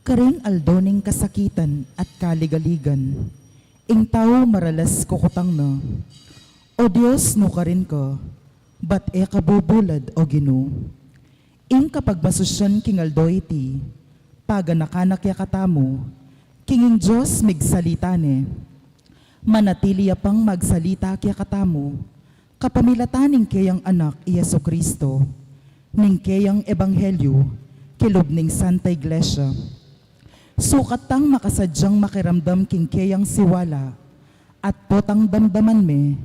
Karing aldoning kasakitan at kaligaligan, ing tao maralas kukutang na. O Diyos no karin ka, bat kabubulad o Gino. Ing kapag masusyan king aldo iti, paganakanak yakatamo, kinging Diyos migsalita manatili pang magsalita kaya katamo, kapamilataning kayang anak Yesu Kristo, ning kayang ebanghelyo, kilob ning Santa Iglesia. Sukat tang makasadyang makiramdam king kayang siwala, at potang damdaman me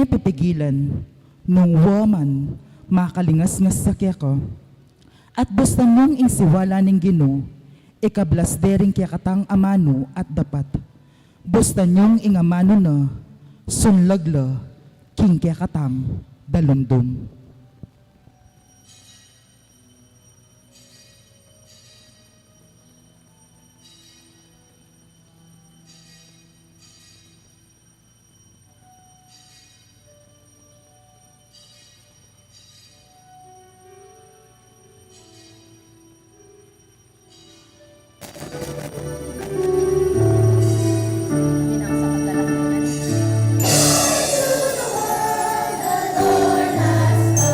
pipigilan, nung waman, makalingas-ngas sa ko. At basta mong insiwala ning Gino, ikablas dering kaya katang amano at dapat. Basta niyong ingamano na, sunlagla, king kaya katam, dalundom. Lord has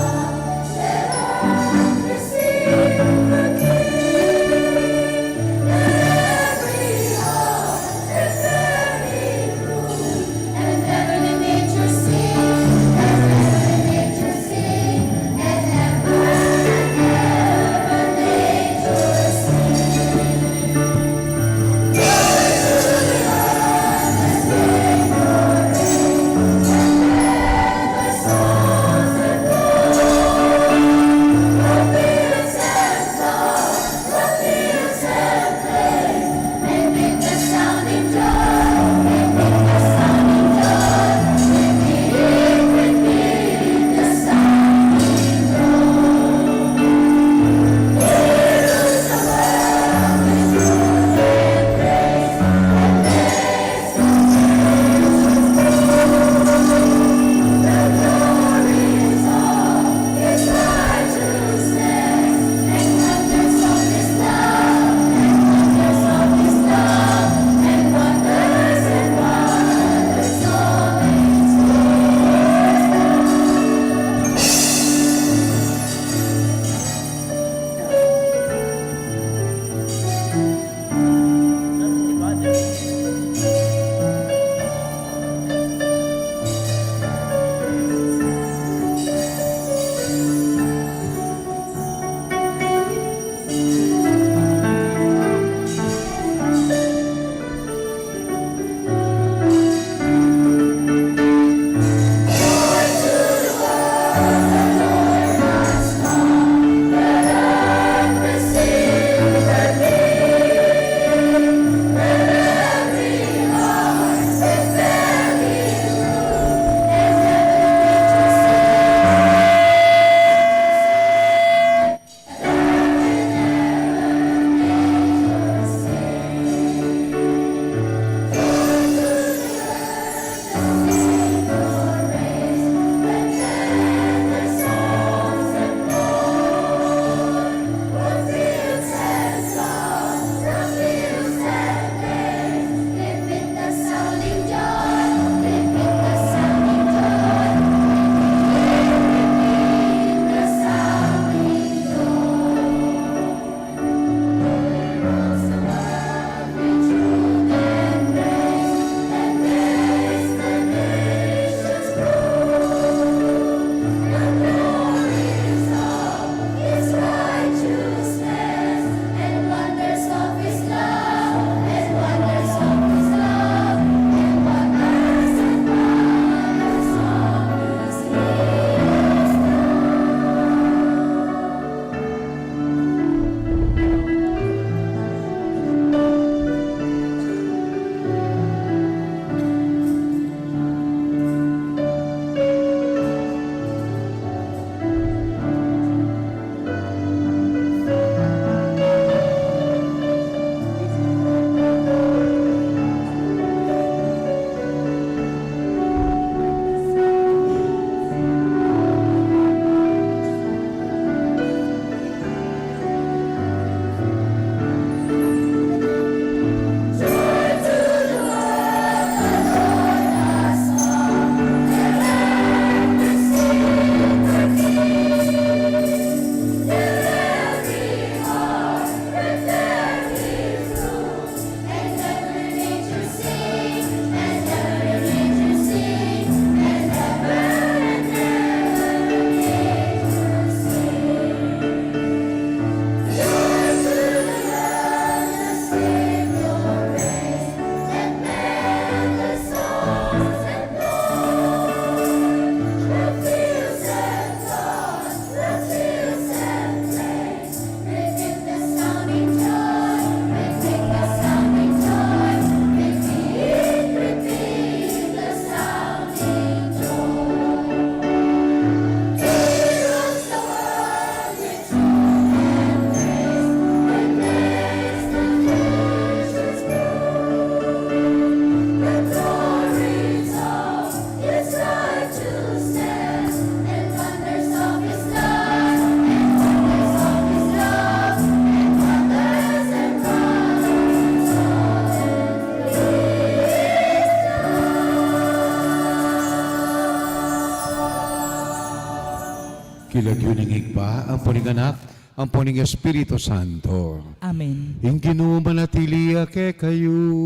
bilagyo ng higpa, ang puning anak, ang puning Espiritu Santo. Amen. Yung Ginoo manatili ke kayo.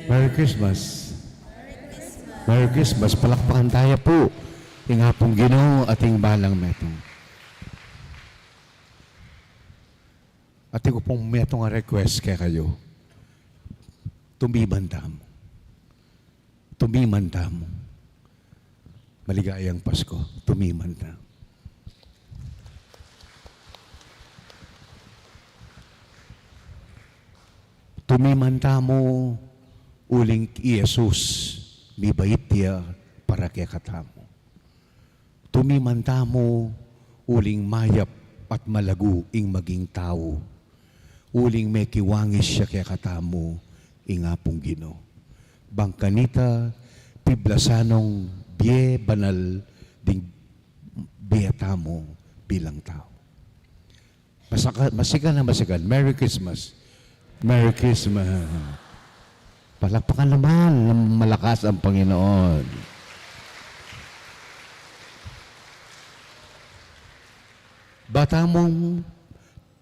Merry Christmas. Merry Christmas. Palakpakan tayo po. Yung hapong Ginoo ating balang metong. Ating ko pong metong request kay kayo. Tumimanda mo. Tumimanda mo. Maligayang Pasko. Tumimanda. Tumimanda mo uling Iesus, mi bait dia para kay katamo. Tumimanda mo uling mayap at malagu ing maging tao. Uling may kiwangis siya kay katamo ing apong Ginoo. Bangkanita, piblasanong biye banal ding biyatamo bilang tao. Masigan na masigan. Merry Christmas. Merry Christmas. Palakpakan naman ng malakas ang Panginoon. Bata mong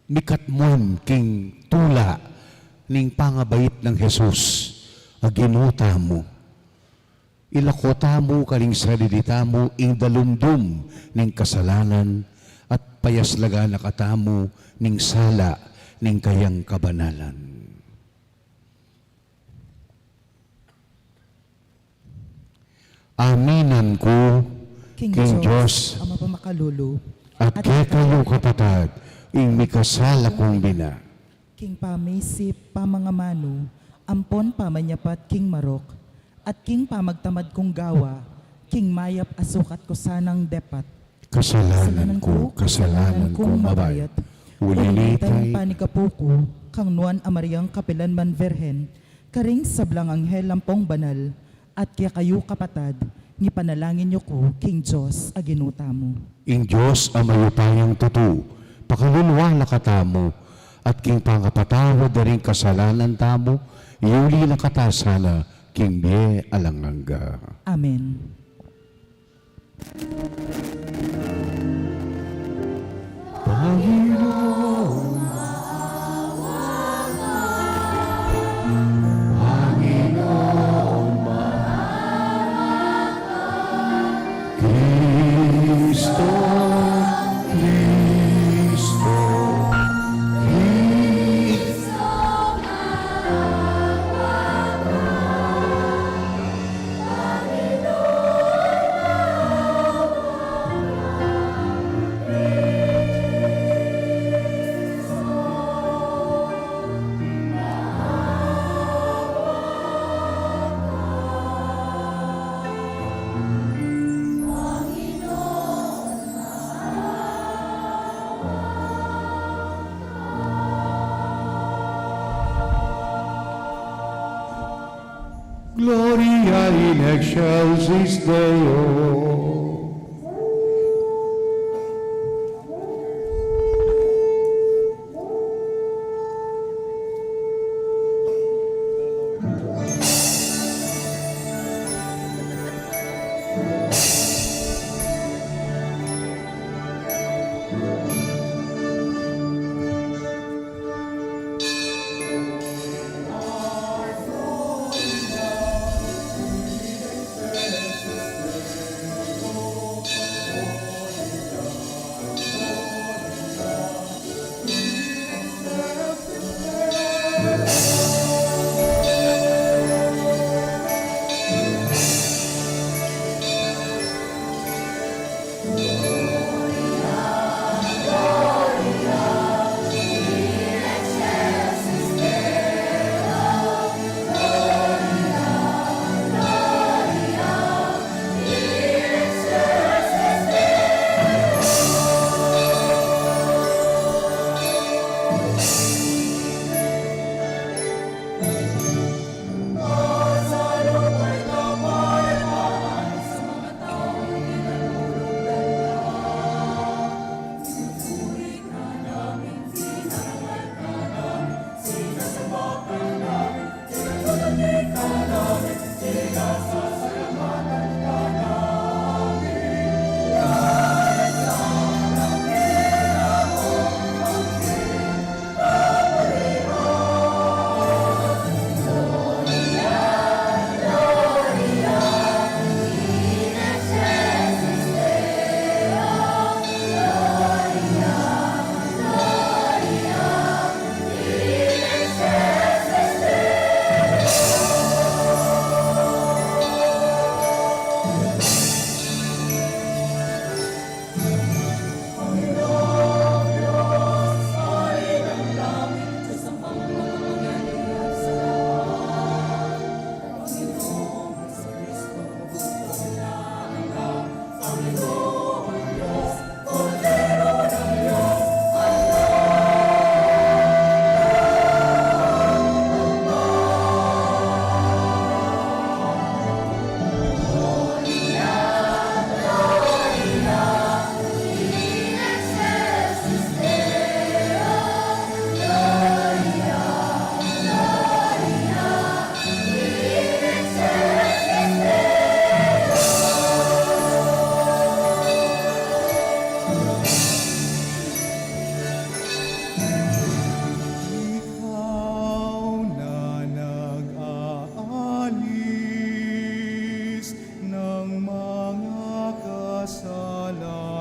mikatmon king tula ning pangabait ng Jesus a ginuta mo. Ilakota mo kaling salidita mo ing dalumdum ning kasalanan at payaslaga na katamo ning sala ning kayang kabanalan. Aminan ko, King Diyos, ang mapamakalulu, at kay kayo kapatad, ing mikasala kong bina. King pamisip, pamangamano, ampon pamanyapat, King marok, at King pamagtamad kong gawa, King mayap asukat ko sanang depat. Kasalanan kong mabayat. Ulilitay, panikapuko, kang nuan amaryang kapilan man verhen, karing sablang anghel lampong banal, at kaya kayo kapatad, ni panalangin niyo ko, King Diyos, aginuta mo. ing Diyos ang mayupayang tutu, pakalunwa na katamo, at king pangapatawa da rin kasalanan tamo, iuli na katasana, king biye alanganga. Amen. Panginoon, Cristo, Cristo, Cristo. Gloria in excelsis Deo.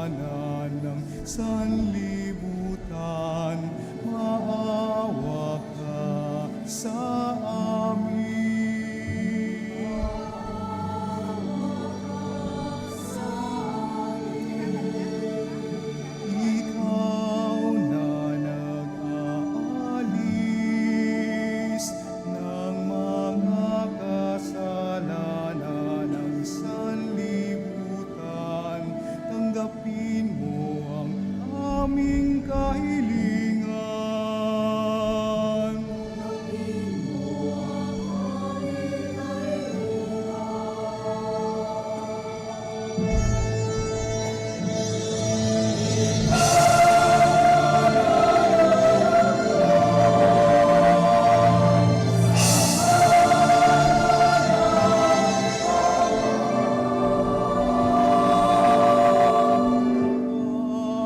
kasalanan ng sanlibutan, maawa ka sa amin. Ikaw na nag-aalis ng mga kasalanan ng sanlibutan, tanggapin mo ang aming kahilingan.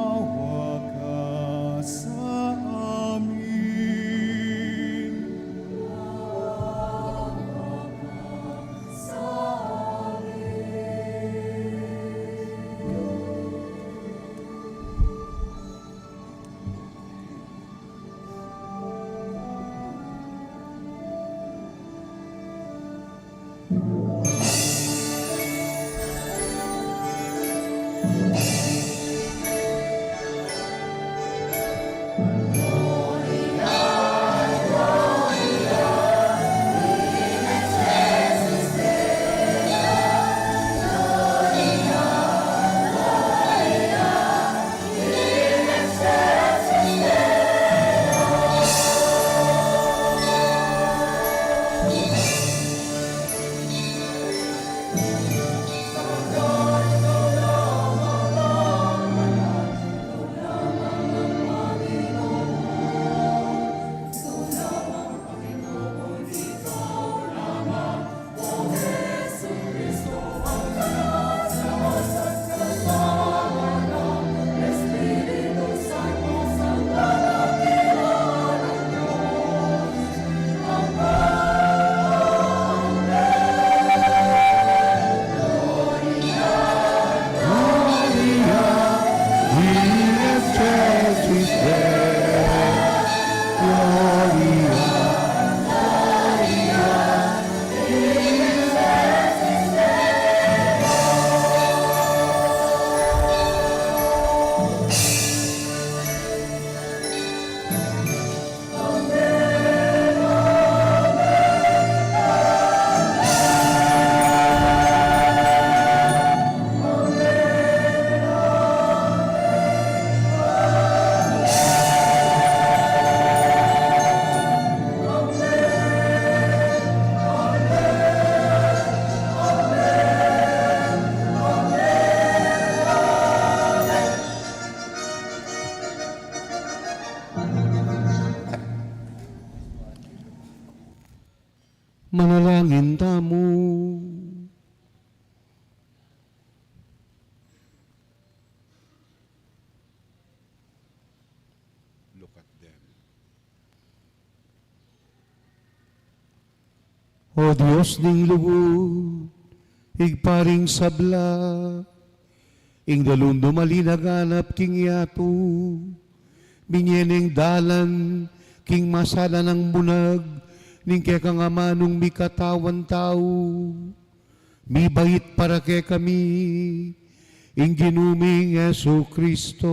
Maawa ka sa amin. Manalangin tamo. Look at them. O Diyos ning lubod, igparing sabla, ing dalundo malinaganap king yato, binyeneng dalan, king masala ng bunag, ning kaya kang ama nung mi katawan tao, mi bait para kay kami, ing ginuming Yesu Kristo.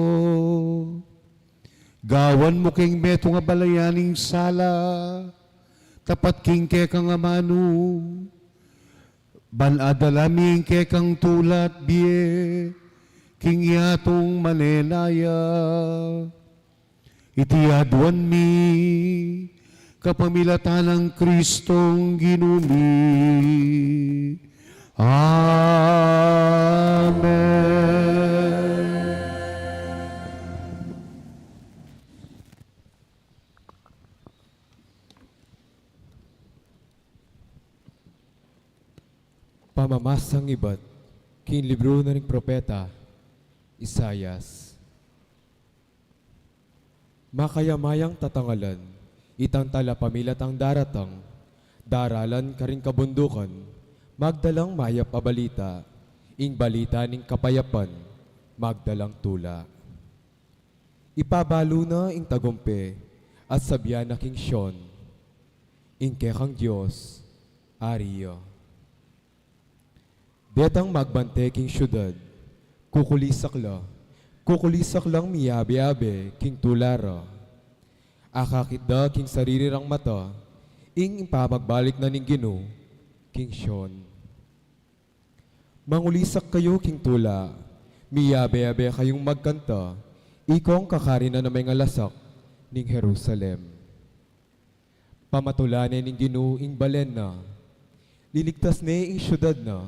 Gawan mo king meto nga balayaning sala, tapat king kaya kang ama nung, banadalaming kaya kang tulat biye, king yatong manenaya, itiadwan mi, kapamilatan ng Kristong ginumi. Amen. Pamamasang iba't kin libro na ng propeta Isayas. Makayamayang tatangalan, itang tala pamilat ang daratang, daralan karing kabundukan, magdalang mayap a balita, ing balita ning kapayapan, magdalang tula. Ipabalo na ing tagumpe at sabyan na king Sion, ingke kang Diyos, Ariyo. Detang magbante king syudad, kukulisak lang miyabe-abe king tulara. Akakit da king saririrang mata, ing ipapagbalik na ning Gino, king Sion. Mangulisak kayo king tula, miyabe-abe kayong magkanta, ikong kakarina na may ngalasak ning Jerusalem. Pamatulanin ning Gino ing balen na, liligtas ne ing syudad na,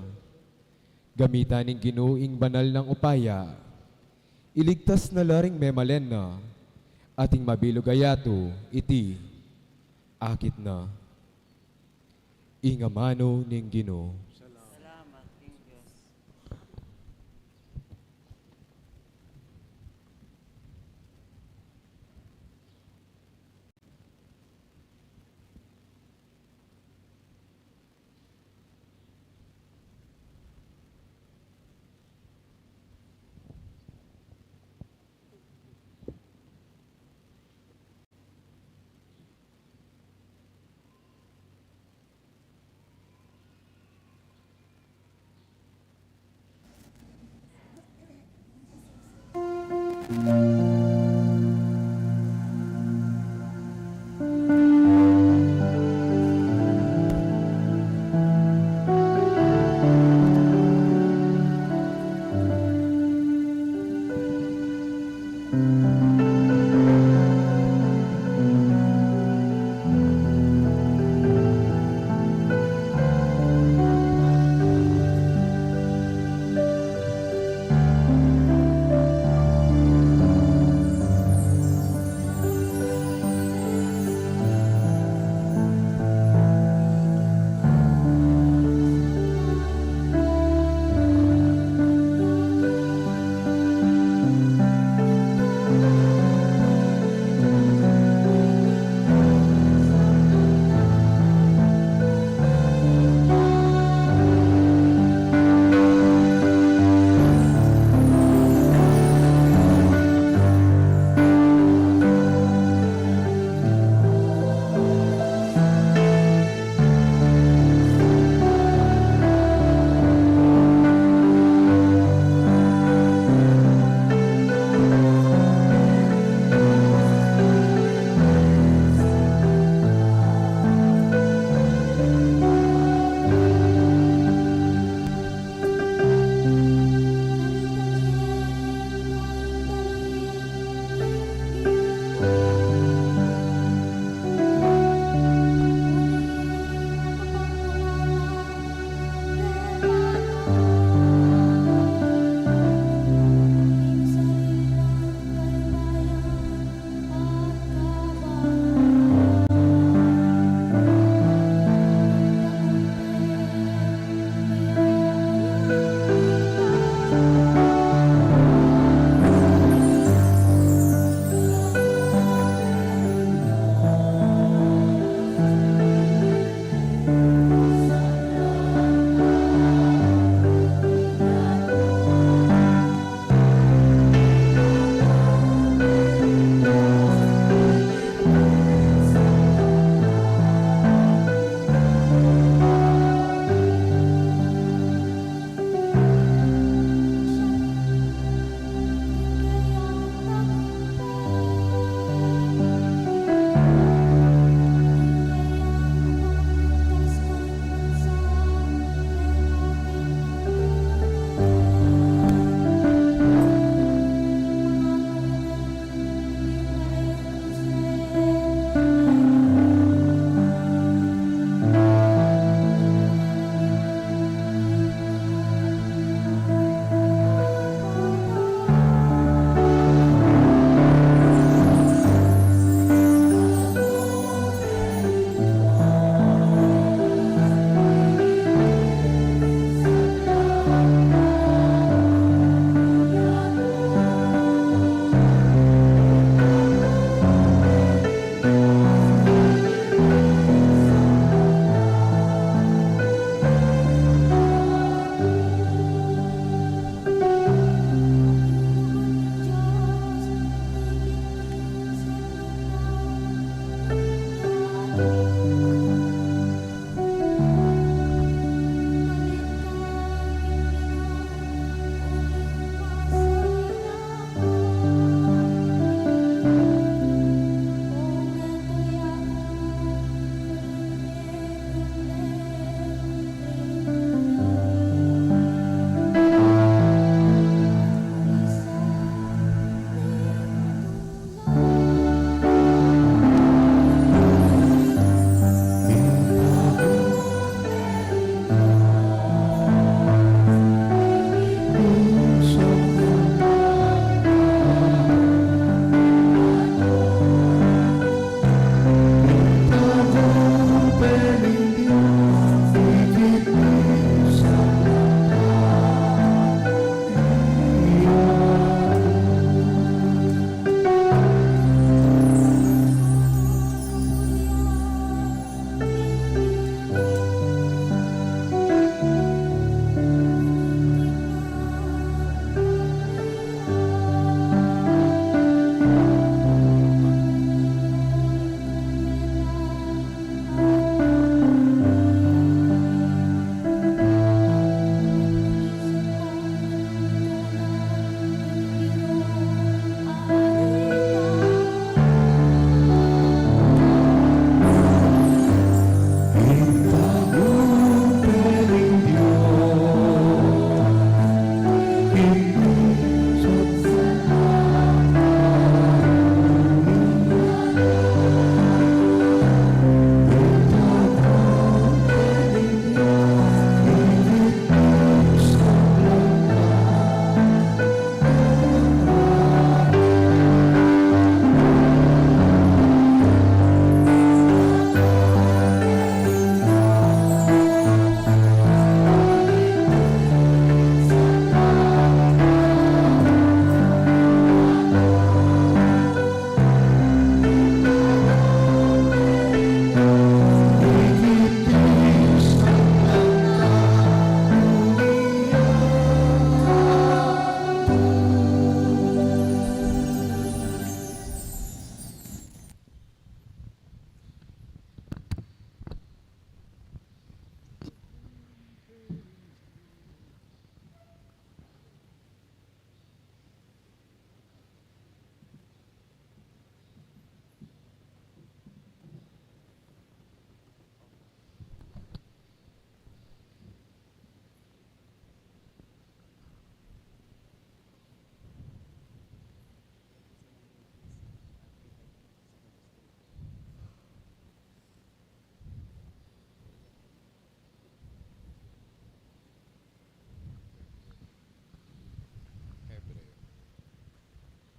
gamitan ning Gino ing banal ng upaya, iligtas na laring memalen na, ating mabilugayato iti, akit na, ingamano ning Gino.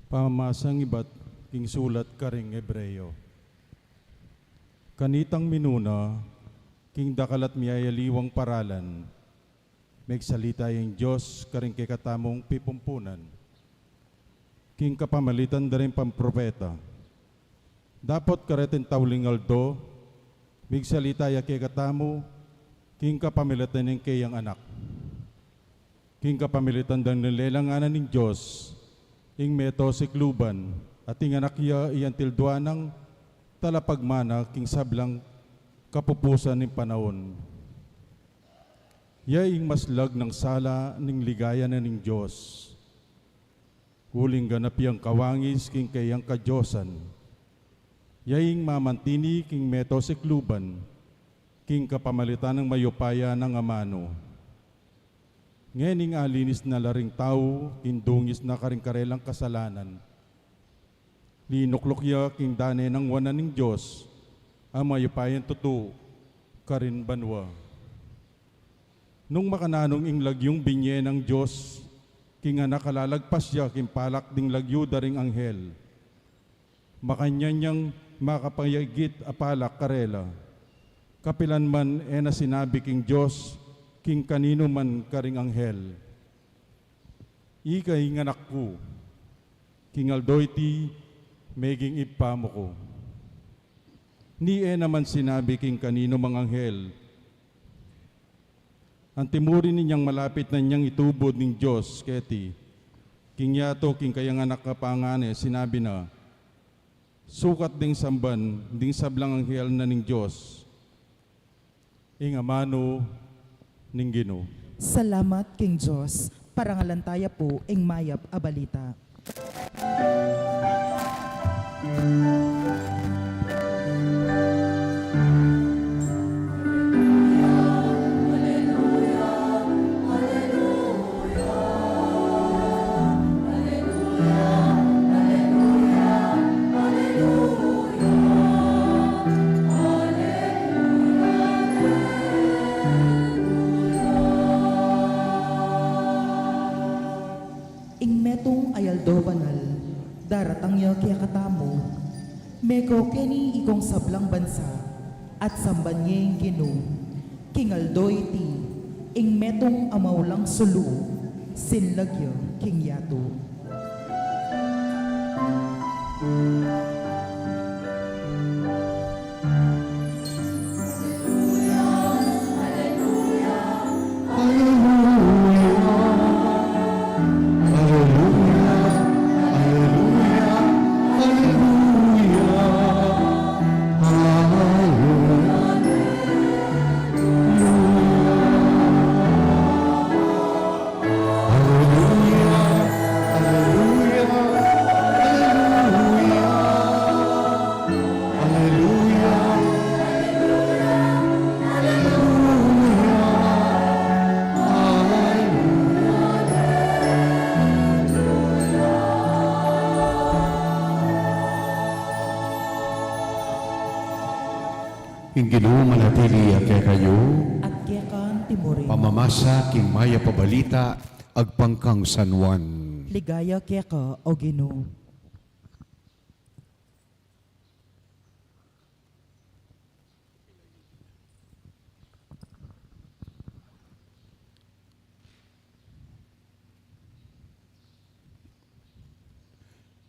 Pamamasang iba't king sulat karing Ebreyo. Kanitang minuna, king dakalat miyayaliwang paralan, megsalita yung Diyos karing kikatamong pipumpunan. King kapamalitan da rin pampropeta. Dapat karetin tawling aldo, megsalita ya kikatamo, king kapamilitan ng kayang anak. King kapamilitan da nilelanganan ng Diyos, ing meto si kluban, at ing anak iya iyan tilduanang talapagmana king sablang kapupusan ng panahon. Ing maslag ng sala ning ligaya na ning Diyos. Huling ganap yang kawangis king kayang kadyosan. Ing mamantini king meto si kluban, king kapamalitan ng mayupaya ng amano. Ngening alinis na laring tao, kindungis na karing karelang kasalanan. Linuklok king dane ng wanan ng Diyos, ang mayupayan tutu, karin banwa. Nung makananong ing lagyong binye ng Diyos, king anak kalalagpas king palak ding lagyo daring anghel. Makanyanyang makapayagit apalak karela. Kapilan man na sinabi king Diyos, king kanino man karing anghel. Ikay nganak ko, king aldoyti, meging ipamo ko. Ni naman sinabi king kanino mang anghel, ang timurin ninyang malapit na niyang itubod ng Diyos, keti, king yato, king kayang anak kapangane, sinabi na, sukat ding samban, ding sablang anghel na ning Diyos, ing amano, ning Ginoo. Salamat King Diyos, parangalantaya po ing mayap a balita. Ing metong ayaldo banal, daratang ya kaya katamo, meko keni ikong sablang bansa, at samban niya yung Ginoo, king aldoy ti, ing metong amaulang sulu, sinlagyo king yato. Ing Ginoo manatili kay kayo, At kaya kan timurin, pamamasa king maya pabalita, agpangkang San Juan. ligaya kaya ka o Ginoo.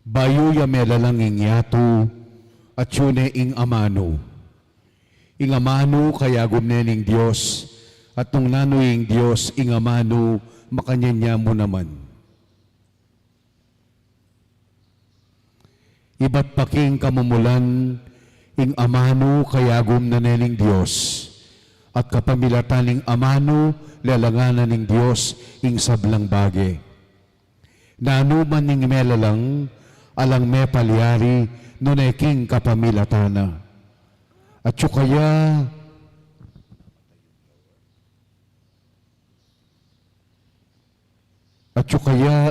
Bayo ya melalang ing yato, at yun ing amano. Ing amano kaya gumnening Diyos, at nung nanoing Diyos, ing amano, makanyanya mo naman. Iba't paking kamumulan, ing amano kaya gumnening Diyos, at kapamilatan ing amano, lalanganan ning Diyos, ing sablang bage. Nanuman ning melalang, alang me palyari, nunay king kapamilatana. At kaya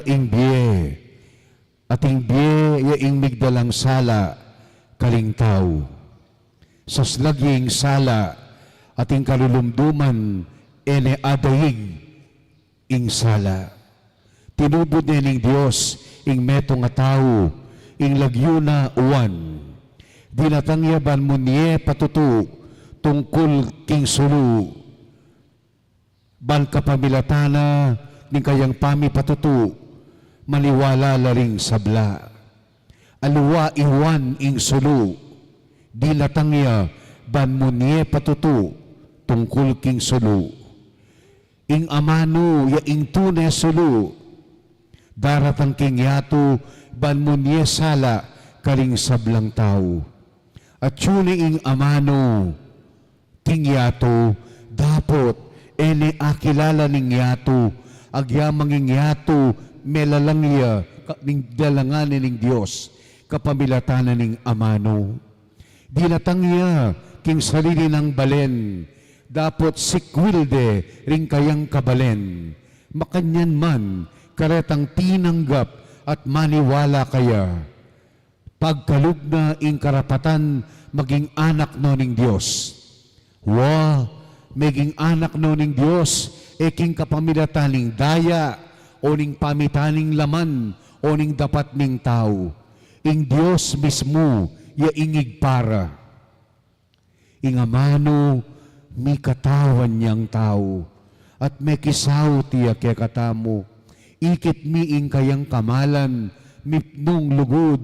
ing biye, at ing biye ya ing migdalang sala, kaling tao. Saslagying sala, at ing kalulumduman, ene adayig, ing sala. Tinubod niling Diyos, ing meto nga tao, ing lagyo na uwan. Dinatangyaban mo niye patutu, tungkol king sulu. Ban kapamilatana, ning kayang pami patutu, maniwala laring sabla. Aluwa iwan ing sulu, dinatangya ban mo niye patutu, tungkol king sulu. Ing amano ya ing tunay sulu, daratang king yato, ban mo niye sala, karing sablang tao. At yun ing amano, king yato, dapot, ene akilala ning yato, agyamang ing yato, melalangya, ning dalanganin ning Diyos, kapamilatanan ning amano. Dinatangya, king sarili ng balen, dapot sikwilde, ring kayang kabalen. Makanyan man, karetang tinanggap, at maniwala kaya. Pagkalug na ing karapatan, maging anak no ning Diyos. Maging anak no ning Diyos, king kapamilataning daya, o ning pamitaning laman, o ning dapat ning tao. Ing Diyos mismo, ya ingig para. Ing amano, mi katawan niyang tao, at may kisaw tiya kaya katamo, ikit mi ing kayang kamalan, mipnong lugod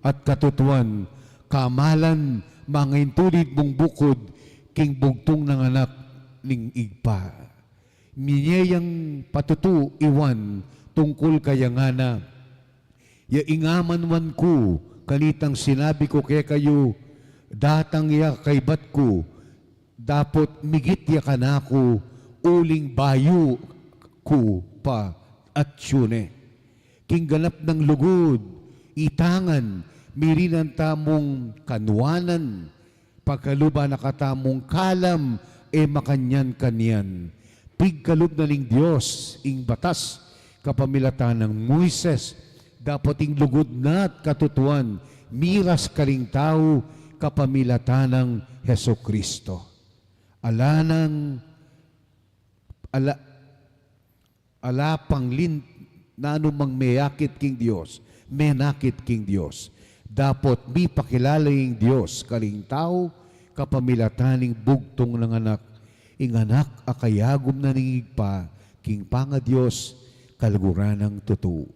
at katutuan, kamalan, mga intulid mong bukod, king bugtong ng anak ning igpa. Minyayang patutu iwan, tungkol kaya nga na, ya ingamanwan ko, kalitang sinabi ko kaya kayo, datang ya kay bat ko, dapot migit ya kanako, uling bayo ko pa at syune. King ganap ng lugod, itangan, mirinan tamong kanwanan, pagkaluba nakatamong kalam, makanyan-kanyan. Pigkalub na ning Diyos, ing batas, kapamilatan ng Moises, dapat ing lugod na at katutuan, miras karing tao, kapamilatan ng Heso Kristo. Ala panglin na anumang mayakit king Diyos, menakit king Diyos. Dapat mi pakilala ing Diyos, karing tao, kapamilataning bugtong ng anak, ing anak akayagom na ningig pa, king panga Diyos, kalguran ng tutu.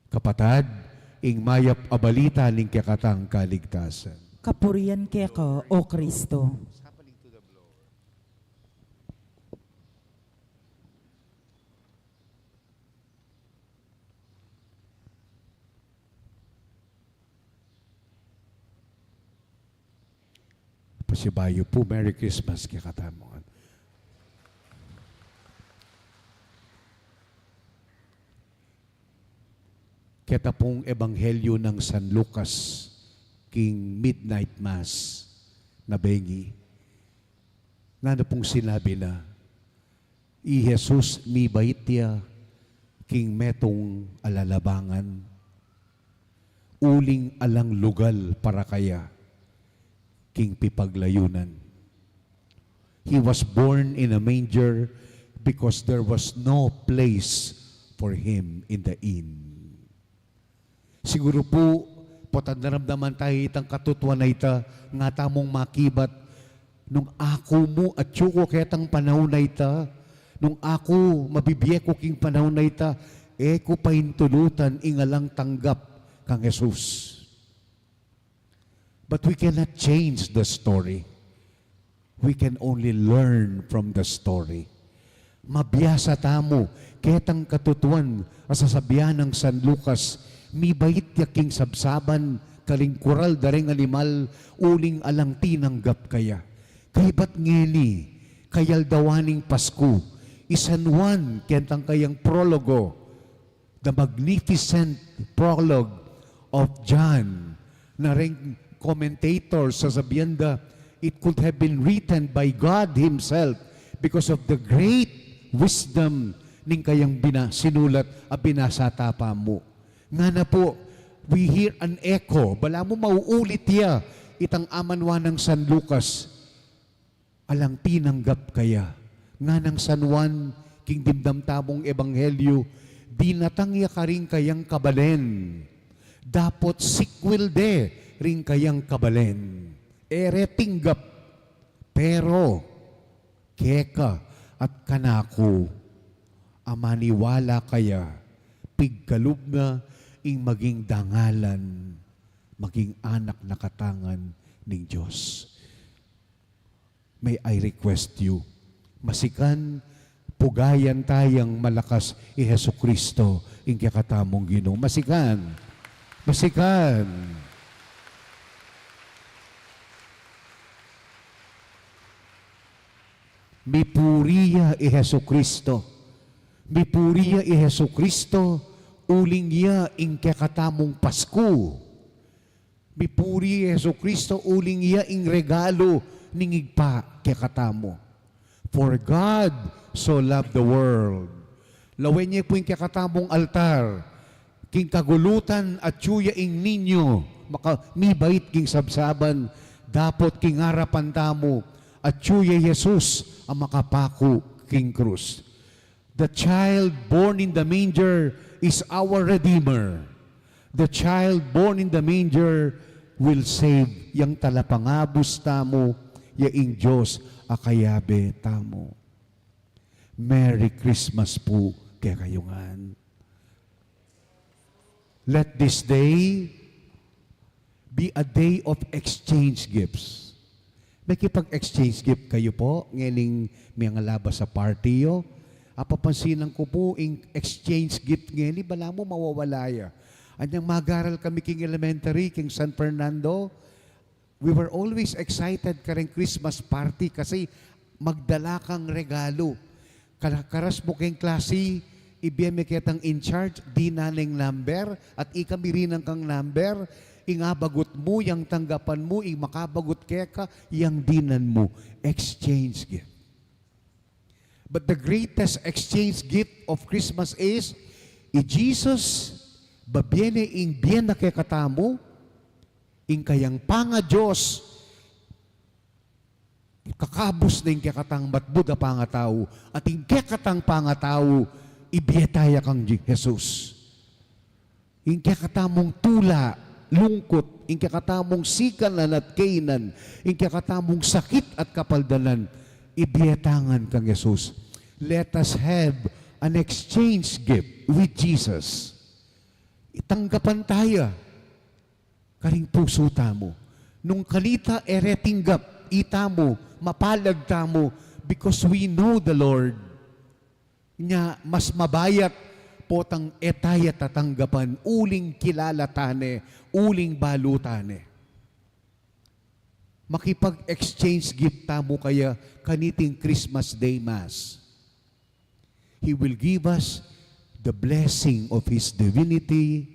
Kapatad, ing mayap abalita ning kakatang kaligtasan. Kapurian keka, O Kristo. Pasibayo po, Merry Christmas kakatamon. Kita pong ebanghelyo ng San Lucas, king midnight mass na bengi. Nano pong sinabi na, I Jesus mi baitya, king metong alalabangan, uling alang lugal para kaya, king pipaglayunan. He was born in a manger because there was no place for him in the inn. Siguro po, naramdaman tayo itang katutuan na ita, nga tamong makibat, nung ako mo at yuko ketang panahon na ita, nung ako mabibiyeko king panahon na ita, ko pahintulutan ingalang tanggap kang Jesus. But we cannot change the story. We can only learn from the story. Mabiyasa tamo, ketang katutuan, asasabihan ng San Lucas, mi bait yaking sabsaban, kaling kural daring animal, uling alang tinanggap kaya. Kay ba't ngeni, kayal dawaning Pasko, San Juan, kentang kayang prologo, the magnificent prologue of John, na ring commentators sasabihan da, it could have been written by God Himself because of the great wisdom ning kayang sinulat a binasata pa mo. Nga na po, we hear an echo, bala mo mauulit ya, itang amanwa ng San Lucas, alang tinanggap kaya, nga ng San Juan, king dimdamtamong ebanghelyo, dinatangya ka rin kayang kabalen. Dapot sikwil de rin kayang kabalen. Ere tinggap, pero keka at kanako, amaniwala kaya, pigkalub na ing maging dangalan, maging anak na katangan ng Diyos. May I request you, masikan, pugayan tayang malakas i Hesu Kristo, ing kakatamong Ginoo. Masikan, masikan. Mipuriya i Hesu Kristo. Mipuriya i Hesu Kristo, uling iya ing kakatamong Pasko. Mipuri i Hesu Kristo, uling iya ing regalo ningigpa kakatamo. For God so loved the world. Lawen niya po yung kakatamong altar, king kagulutan at tsuya ing ninyo, mibait king sabsaban, dapot king harapan tamo, at tsuya Jesus ang makapako king krus. The child born in the manger is our Redeemer. The child born in the manger will save yang talapangabos tamo, yaing Diyos akayabe tamo. Merry Christmas po kaya kayungan. Let this day be a day of exchange gifts. May kipag-exchange gift kayo po, ngayon may nga labas sa party yo. Apapansinan ko po, in exchange gift ngayon, bala mo mawawalaya. Anyang magaral kami king elementary, king San Fernando, we were always excited kareng Christmas party kasi magdala kang regalo. Karas mo keng klase, ibiyeme kitang in charge, di naneng number, at ikami rin ang kang number, ingabagot mo, yang tanggapan mo, makabagot keka, yang dinan mo. Exchange gift. But the greatest exchange gift of Christmas is, Jesus, babiene ing bien na kekatamo, ing kayang panga Diyos, kakabos na ing kekatang matbuda pangatao, at ing kekatang pangatao, ibiyetaya kang Jesus. Ing kekatamong tula, lungkot, ing kekatamong sikanan at kainan, ing kekatamong sakit at kapaldanan, ibiyetangan kang Jesus. Let us have an exchange gift with Jesus. Itanggapan tayo, karing puso tamo. Nung kalita eretinggap, itamo, mapalag tamo, because we know the Lord. Nya, mas mabayat potang etaya tatanggapan, uling kilala tane, uling balutane. Makipag-exchange gift tamo kaya kaniting Christmas Day Mass. He will give us the blessing of His divinity,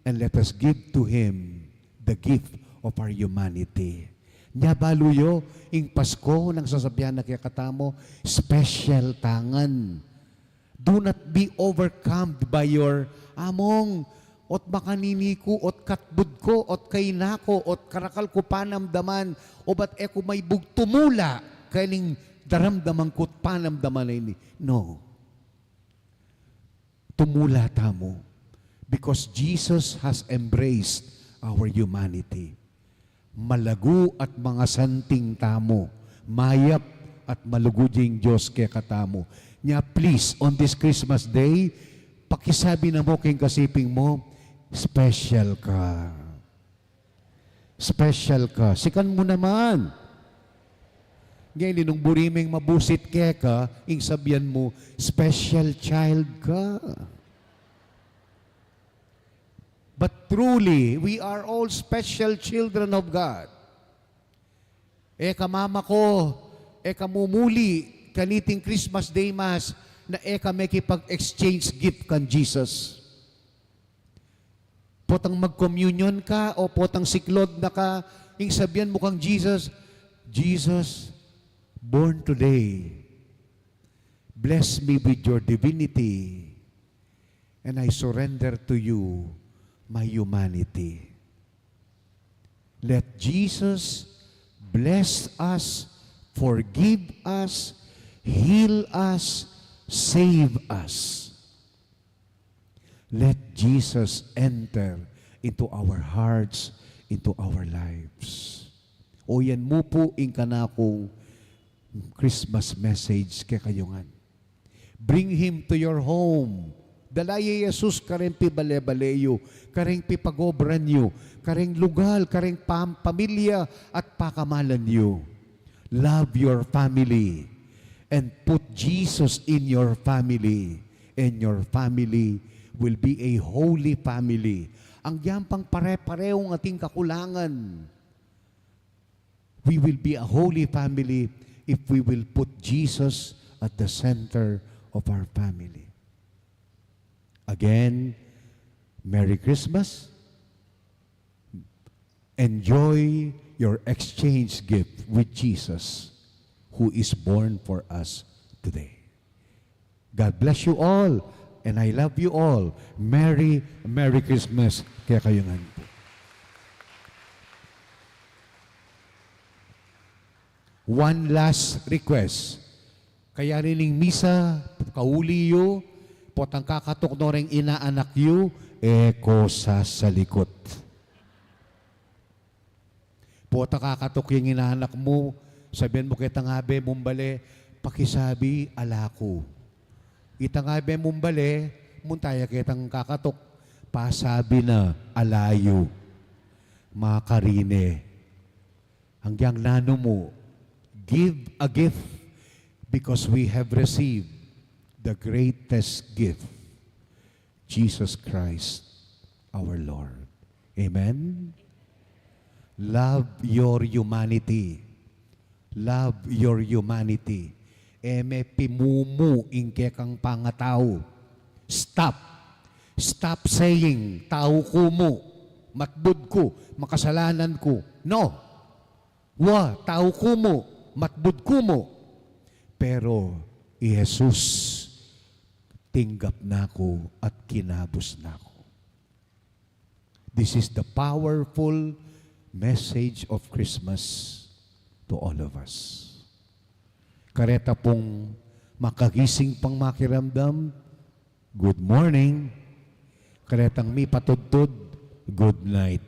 and let us give to Him the gift of our humanity. Nya baluyo, ing Pasko, nang sasabihan na kaya katamo, special tangan. Do not be overcome by your among, ot makaniniku, ot katbud ko, ot kainako, ot karakal ko panamdaman, o ba't eko may bugtumula, kailing daramdaman ko't panamdaman na ini. No. Tumula tamo. Because Jesus has embraced our humanity. Malago at mga santing tamo, mayap at maluguding Diyos kaya katamo. Nya, please, on this Christmas Day, pakisabi na mo kayong kasiping mo, special ka. Special ka. Sikan mo naman. Ngayon, nung buriming mabusit kaya ka, ing sabihan mo, special child ka. But truly, we are all special children of God. Eka mama ko, eka mumuli, kaniting Christmas Day Mass, na eka may kipag-exchange gift kan Jesus. Potang mag-communion ka, o potang siklod na ka, ing sabihan mo kang Jesus, Jesus, born today, bless me with your divinity, and I surrender to you my humanity. Let Jesus bless us, forgive us, heal us, save us. Let Jesus enter into our hearts, into our lives. O yan mo po in kanakong Christmas message kay kayungan. Bring Him to your home. Dalaya Jesus kareng pi bale-baleyo, kareng pi pagobran nyo, kareng lugal, kareng pamilya at pakamalan nyo. Love your family and put Jesus in your family, and your family will be a holy family. Ang yampang pare-parehong ating kakulangan. We will be a holy family if we will put Jesus at the center of our family. Again, Merry Christmas. Enjoy your exchange gift with Jesus, who is born for us today. God bless you all, and I love you all. Merry Christmas. Kaya kayungan po. One last request. Kaya rining misa, kauliyo, potang kakatok no ring inaanak yu, eko sa salikot. Potang kakatok yung inaanak mo, sabihin mo kita nga be, mumbale, pakisabi, alako. Itangabe mumbale, muntaya kitang kakatok, pasabi na, alayo. Makarine. Hanggang nano mo, give a gift because we have received the greatest gift, Jesus Christ, our Lord. Amen? Love your humanity. Love your humanity. Eme pimumu ingke kang pangatao. Stop. Stop saying, tao ko mo, matbud ko, makasalanan ko. No. Tao ko mo, matbud ko mo. Pero, Jesus, tinggap na ko at kinabos na ko. This is the powerful message of Christmas to all of us. Kareta pong makagising pang makiramdam, good morning. Karetang mi patudtod, good night.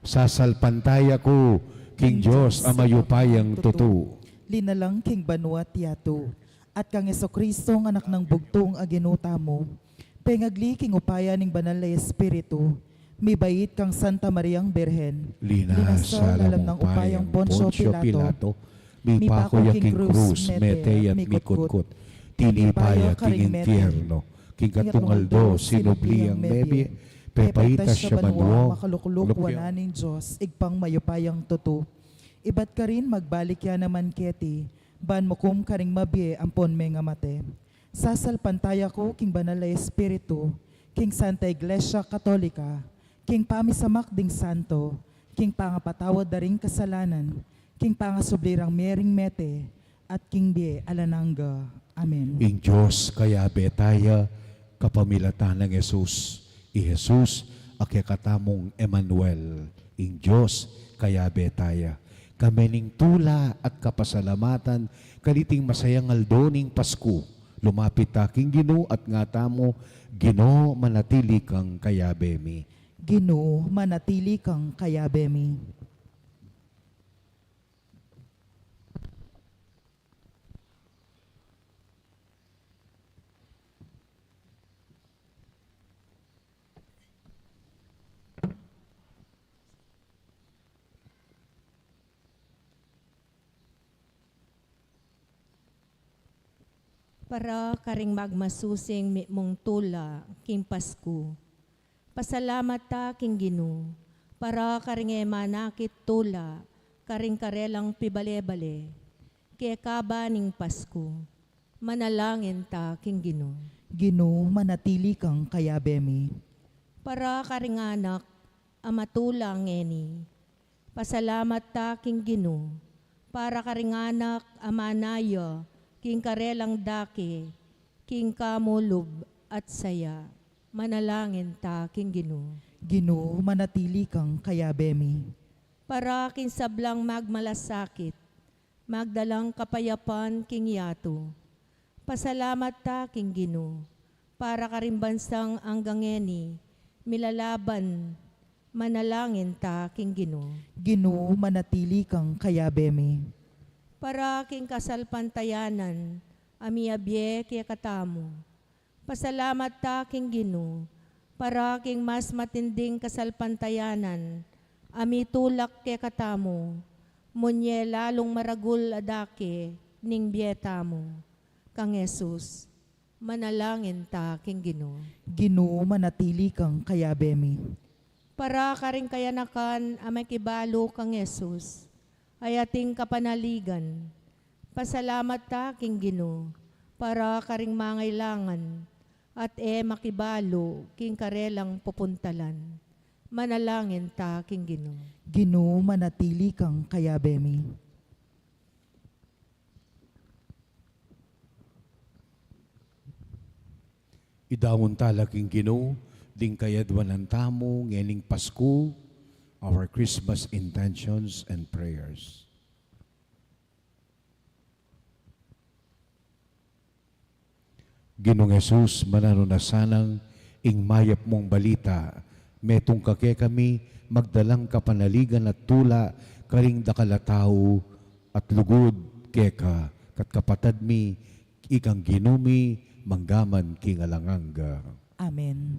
Sasalpantaya ko, King Diyos, amayupayang tutu. Linalang king Banua Tiato, at kang Kristo ng anak ng bugtong aginuta mo, pengagli king upaya ning banal na Espiritu, mibait kang Santa Mariang Birhen, Linasal alam mo ng upayang Poncio Pilato, mi pako king krus, mete at mikutkut, tinipaya king infierno, king katungaldo, sinubliang mebi, pepaitas siya manuo, makalukuluk wananing Diyos, igpang mayupayang tutu. Ibat ka rin magbalik ya naman keti, ban mo kum karing mabie ampon may nga mate. Sasalpantaya ko king banal na Espiritu, king Santa Iglesia Katolika, king pamisamak ding santo, king pangapatawad daring kasalanan, king pangasublirang mering mete, at king bie alananga. Amen. Ing Diyos kaya betaya, kapamilatan ng Jesus, i Jesus, akikatamong Emmanuel, ing Diyos kaya betaya. Kami ning tula at kapasalamatan, kaliting masayang aldoning Pasko, lumapit aking Ginoo at ngata mo, Ginoo manatili kang kayabemi. Ginoo manatili kang kayabemi. Para karing magmasusing mong tula king Pasko. Pasalamat ta king Ginoo. Para karing manakit tula, karing karelang pibale-bale. Kaya kaba ning Pasko. Manalangin ta king Ginoo. Ginoo manatili kang kayabemi. Para karing anak, amatulang ngeni. Pasalamat ta king Ginoo. Para karing anak, amanayo, king karelang daki, king kamulub at saya, manalangin ta king Ginoo. Ginoo manatili kang kayabemi. Para king sablang magmalasakit, magdalang kapayapan king yato. Pasalamat ta king Ginoo. para karimbansang anggangeni, milalaban, manalangin ta king Ginoo. Ginoo manatili kang kayabemi. Para king kasalpantayanan, ami abye kaya katamo. Pasalamat ta king Ginoo, para king mas matinding kasalpantayanan, ami tulak kaya katamo. Munye lalong maragul adake, ning biyeta mo. Kang Jesus, manalangin ta king Ginoo. Ginoo manatili kang kayabemi. Para karing kayanakan amay kibalo kang Jesus, ay ating kapanaligan. Pasalamat ta king Ginoo, para karing mangailangan, at makibalo king karelang pupuntalan. Manalangin ta king Ginoo. Ginoo manatili kang kayabemi. Idawon talaking Ginoo, ding kayadwanan tamo, ngening Pasko, our Christmas intentions and prayers. Ginong Jesus, manano na sanang ing mayap mong balita, metong kake kami, magdalang kapanaligan at tula, karing dakalatao at lugod keka, kat kapatad mi, ikang ginumi, manggaman king alanganga. Amen.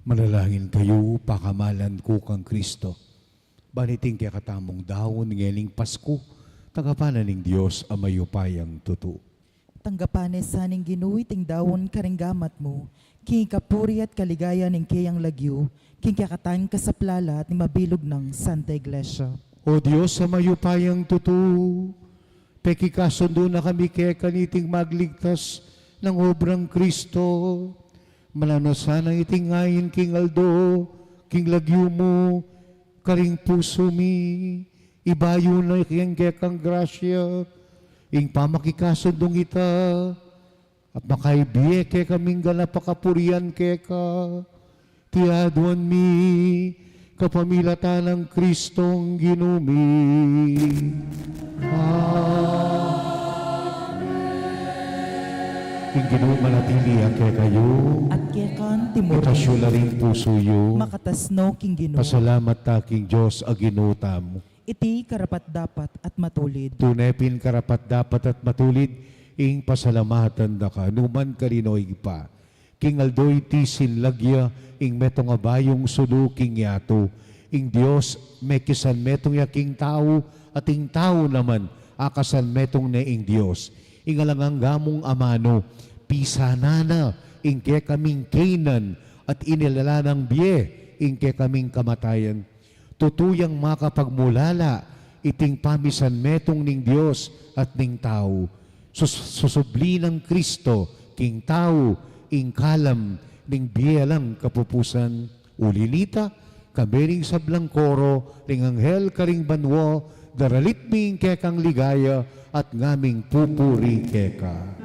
Manalangin kayo, pakamalan ko kang Kristo. Baniting kaya katamong daon ngeling Pasko, tagapanan ng Diyos ang mayupayang tuto. Tanggapanes saning Ginoo ting dawon karinggamat mo, king kapuri at kaligaya ning kayang lagyo, king kakatan kasaplala at ning mabilog ng Santa Iglesia. O Diyos sa mayupayang tuto, pekikasundo na kami kaya kaniting magligtas ng obrang Kristo. Malanasan ang itingayin king Aldo, king lagyo mo, karing puso mi, ibayo na kiyang kekang grasya, ing pamakikasundong ita, at makaibiye ke kaming ganapakapurian keka, tiaduan mi, kapamilatan ng Kristong ginumi. Ing Ginoo manatili ang kaya kayo, At kekan timur, itasyo rin puso yo, makatasno king Ginoo. pasalamat ta king Diyos aginuta mo. Iti karapat dapat at matulid. Tunepin karapat dapat at matulid, ing pasalamatan da ka, numan karinoy pa. King Aldoy ti sinlagya, ing metong abayong sulu king yato. Ing Diyos, mekisan metong yaking tao, at ing tao naman, akasan metong na ing Diyos. Ing alangang gamong amano, pisanana, ing ke kaming kainan, at inilala ng biye, ing ke kaming kamatayan. Tutuyang makapagmulala, iting pamisan metong ning Diyos at ning tao. Susubli ng Kristo, king tao, ing kalam, ning biyalang kapupusan. Ulinita, kabering sablang koro, ring anghel karing banwo, daralit ming kekang ligaya, at ngaming pupuri keka.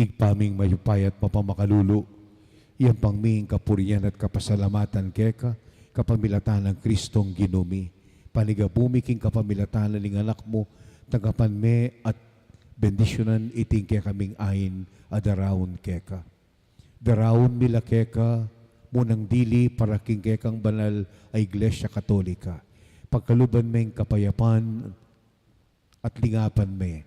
Igpaming mayupay at mapamakalulu, iyang pangming kapurian at kapasalamatan keka, kapamilatan ng Kristong ginumi. Panigabumi king kapamilatan ng anak mo, tagapan me at bendisyonan iting kaya kaming ayin adaraon keka. Daraon mila keka, munang dili para king kekang banal ay Iglesia Katolika. Pagkaluban meng kapayapan at lingapan me,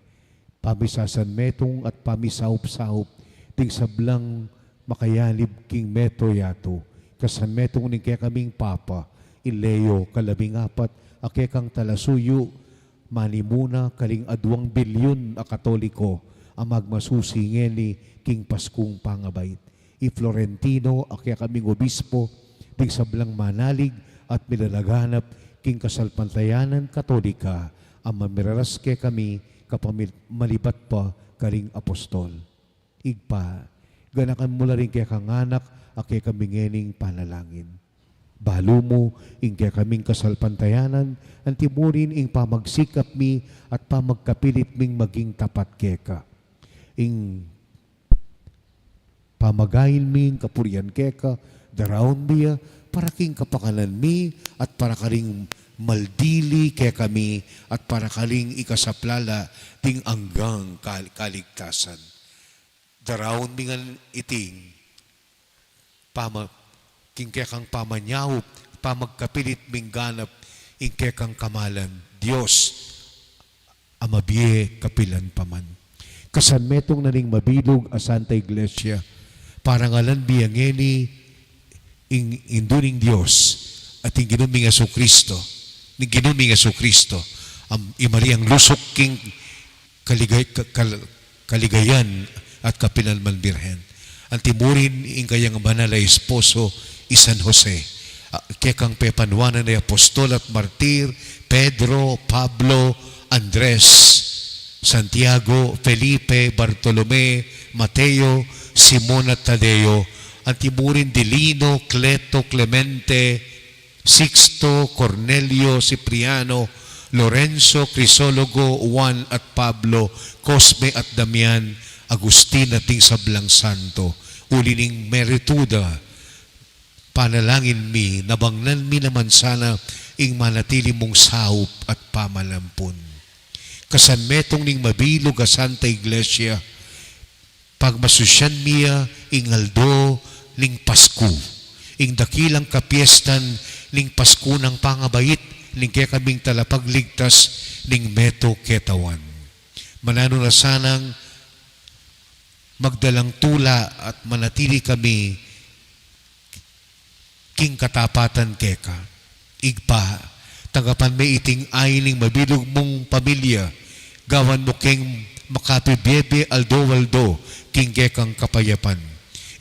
pamisasan metong at pamisaup-saup, ting sablang makayalib king meto yato, kasan metong ning kaya kaming papa, ileo kalabing apat, ake kang talasuyo, manimuna kaling adwang bilyon a katoliko, ang magmasusingeni king Paskong pangabait. I Florentino, ake kaming obispo, ting sablang manalig at milalaganap king kasalpantayanan katolika, ang mamiraras ke kami, malibat pa karing apostol. Igpa, ganakan mo rin kaya kang anak, ake kaming ngening panalangin. Balo mo, ing kaya kaming kasalpantayanan, ang timurin ing pamagsikap mi at pamagkapilit ming maging tapat keka. Ing pamagayin ming kapurian keka, daraon miya, para king kapakalan mi at para karing maldili kaya kami at para kaling ikasaplala ting anggang kaligtasan. Darawon mingan iting king kaya kang pamanyawop, pamagkapilit ming ganap ing kaya kang kamalan. Diyos, amabie kapilan paman. Kasanmetong naling mabilog a Santa Iglesia, parangalan biyangeni induning Dios at ing ginuming Aso Kristo, ning ginuming Aso Kristo, imariang lusok king kaligayan at kapinalman birhen. Ang timurin ing kayang banal na esposo San Jose, kekang pepanwanan na apostol at martir, Pedro, Pablo, Andres, Santiago, Felipe, Bartolome, Mateo, Simon at Tadeo, ang timurin Dilino, Cleto, Clemente, Sixto, Cornelio, Cipriano, Lorenzo, Crisologo, Juan at Pablo, Cosme at Damian, Agustin at ting Sablang Santo, ulining merituda, panalangin mi, nabangnan mi naman sana ing manatili mong saup at pamalampun. Kasanmetong ning mabilog a Santa Iglesia, pagmasusyan miya ing aldo ning Pasko, ing dakilang kapiestan ning Pasko ng pangabait, ning kaya kaming talapagligtas ning Meto Ketawan. Manano na sanang magdalang tula at manatili kami king katapatan keka. Igpa, tagapan may iting aining mabilog mong pamilya, gawan mo king makapibebe aldo-waldo, king kekang kapayapan.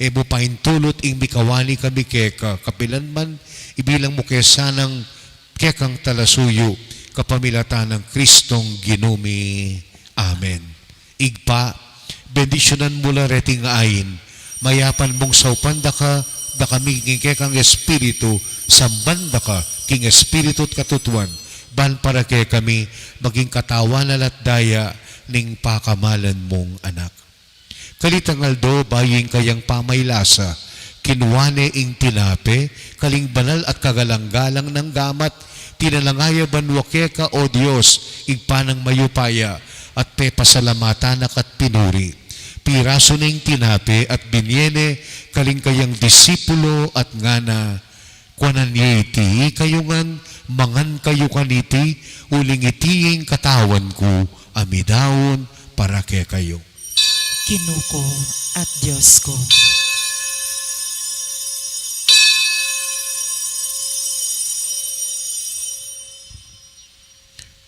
E mo pahintulot ing mikawani kami keka, kapilan man, ibilang mo kesanang kekang talasuyo, kapamilatan ng Kristong ginumi. Amen. Igpa, bendisyonan mula reting ain, mayapan mong saupanda ka, da kami kekang espiritu, sambanda ka, king espiritu at katutuan, ban para kay kami, maging katawanan at daya, ning pakamalan mong anak. Kalitang aldo, baying kayang pamaylasa, kinuwane ing tinape, kaling banal at kagalang-galang ng gamat, tinalangaya banwakeka o Diyos, igpanang mayupaya, at pepasalamatan at pinuri. Piraso na ing tinape at binyene, kaling kayang disipulo at ngana, kwanan iti, kayungan, mangan kayo kaniti, uling itiing katawan ko, amidawon para kay kayo. Kinuko at Diyos ko.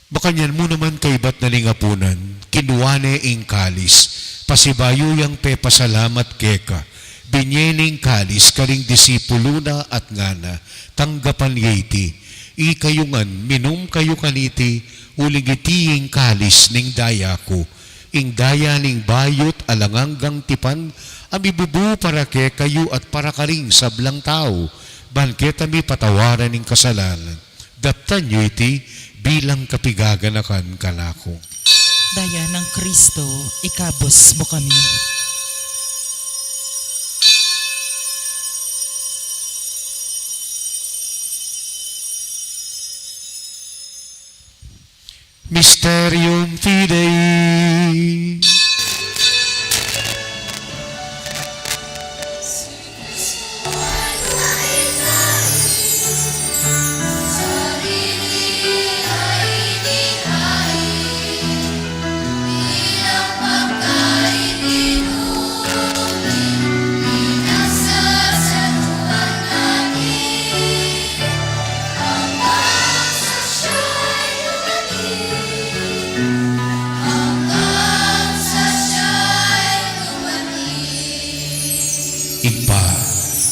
Bakanyan mo naman kay ba't nalingapunan, kinuwane ing kalis, pasibayo yang pepasalamat keka, binyening kalis, kaling disipulo na at ngana, tanggapan yiti, ikayungan, minum kayo kaniti, uligitiing kalis ning daya ko, ing daya ning bayot alanganggang tipan, amibubu para ke kayo at para karing sablang tao, banket ami patawaran ning kasalanan, daptan nyo iti, bilang kapigaganakan kanako. Daya ng Kristo, ikabos mo kami. Mysterium Fidei.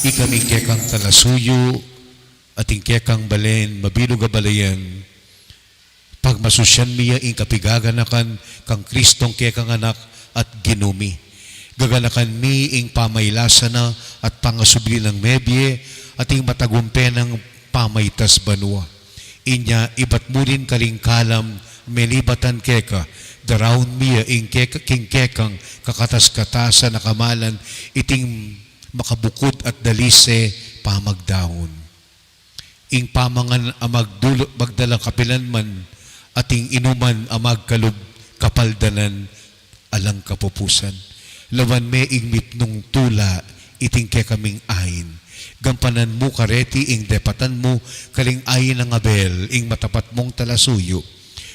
Ikaming kekang talasuyo at ing kekang balen, mabilog a balayan, pagmasusyan miya ing kapigaganakan kang Kristong kekang anak at ginumi. Gaganakan mi ing pamaylasa na at pangasubli ng mebye at ing matagumpe ng pamaytas banwa. Inya ibat mo rin kaling kalam, melibatan keka, daraon miya ing king kekang kakatas-katasa na kamalan, iting makabukod at dalise pamagdaon. Ing pamangan amagdulot magdalang kapilan man, ating inuman amagkalub kapaldanan alang kapupusan. Lawan me ing mitnong tula, iting ke kaming ain. Gampanan mo kareti ing depatan mo, kaling ain ng Abel, ing matapat mong talasuyo.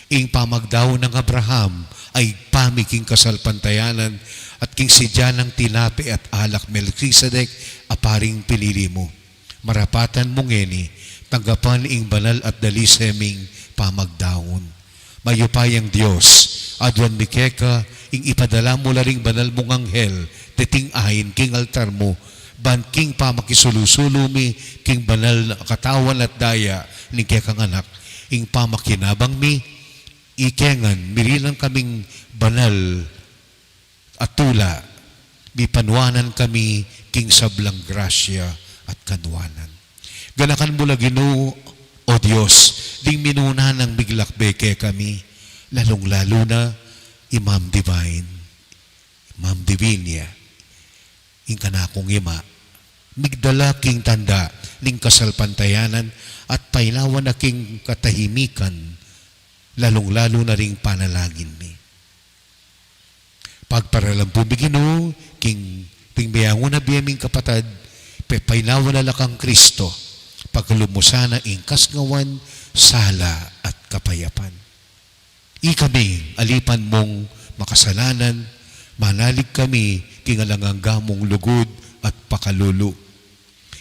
Ing pamagdaw ng Abraham ay pamiking kasalpantayanan at king sidya ng tinapi at alak Melchizedek aparing pinili mo. Marapatan mong ngeni, tanggapan ing banal at daliseming pamagdaon. Mayupayang Diyos, adwan mikeka, ing ipadala mo laring banal mong anghel, titing ahin king altar mo, ban king pamakisulusulumi, king banal na katawan at daya, ni kekang anak, ing pamakinabang mi, ikengan, mirilang kaming banal at tula, mipanwanan kami king sablang grasya at kanwanan. Ganakan mo Ginoo, o Diyos, ding minuna ng biglakbeke kami, lalong-lalo na Imam Divine, Imam Divinia, ing kanakong ima, migdala king tanda, ning kasalpantayanan, at pailawan na king katahimikan, lalong-lalo na ring panalangin mi. Pagparalang Ginoo, king tingbayangon na biyaming kapatad, pepailawan na lakang Kristo, pagkalumusana ing kasngawan, sala at kapayapan. Ikami, alipan mong makasalanan, manalig kami, kingalangang gamong lugod at pakalulu.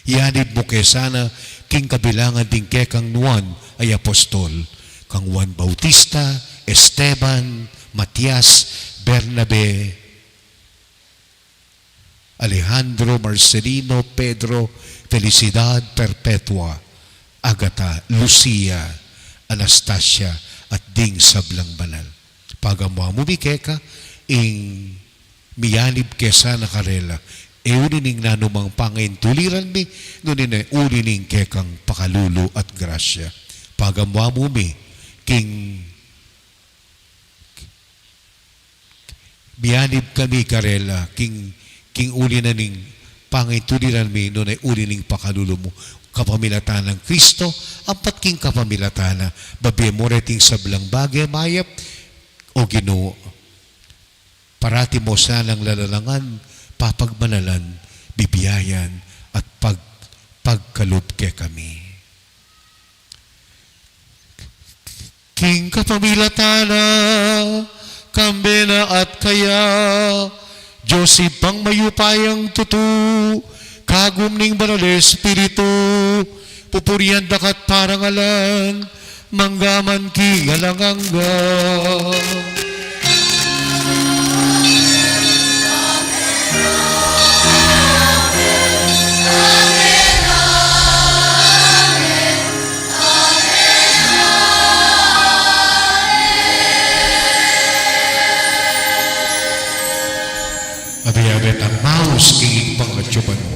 Ianib mo kesana, king kabilangan ding kekang nuan ay apostol, kang Juan Bautista, Esteban, Matias, Bernabe, Alejandro, Marcelino, Pedro, Felicidad Perpetua, Agata, Lucia, Anastasia, at ding sablang banal. Pagamuha mo bikeka, ing miyanib kesa na karela, urining nanumang pangintuliran mi, nunin urining kekang pakalulu at grasya. Pagamuha mo mi, king miyanib kami karela, king uli na ning pangintuliran mi, nunay uli ning pakalulu mo, kapamilatan ng Kristo, apat king kapamilatana, babi mo reting sablang bagay, mayap, o Ginoo, parati mo sanang lalalangan, papagmanalan, bibiyayan, at pagkalupke kami. King kapamilatana, kambena at kaya, Diyos ipang mayupayang tutu, kagum ning banal Espiritu, pupurian dakat parangalan, manggaman ki galangangga. Abiyabet ang maus kinging pangatsupan mo.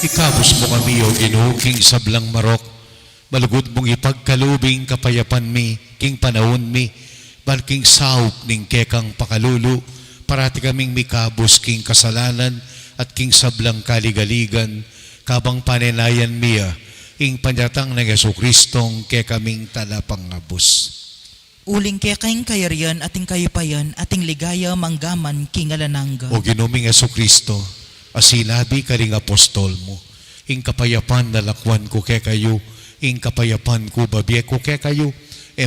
Ikabos mo kami, O Ginoo, king sablang marok. Malugod mong ipagkalubing kapayapan mi, king panahon mi. Balking saop ning kekang pakalulu. Parati kaming mikabos king kasalanan at king sablang kaligaligan. Kabang panenayan miya, ing panyatang ng Yesu Kristong ke kaming talapangabos. Uling kaya kayong kayarian ating kayupayan, ating ligaya manggaman kingalanangga. O Ginoming Yesu Kristo, asilabi ka ring apostol mo, ing kapayapan na lakwan ko ke kayo, ing kapayapan ko babiye ko ke kayo,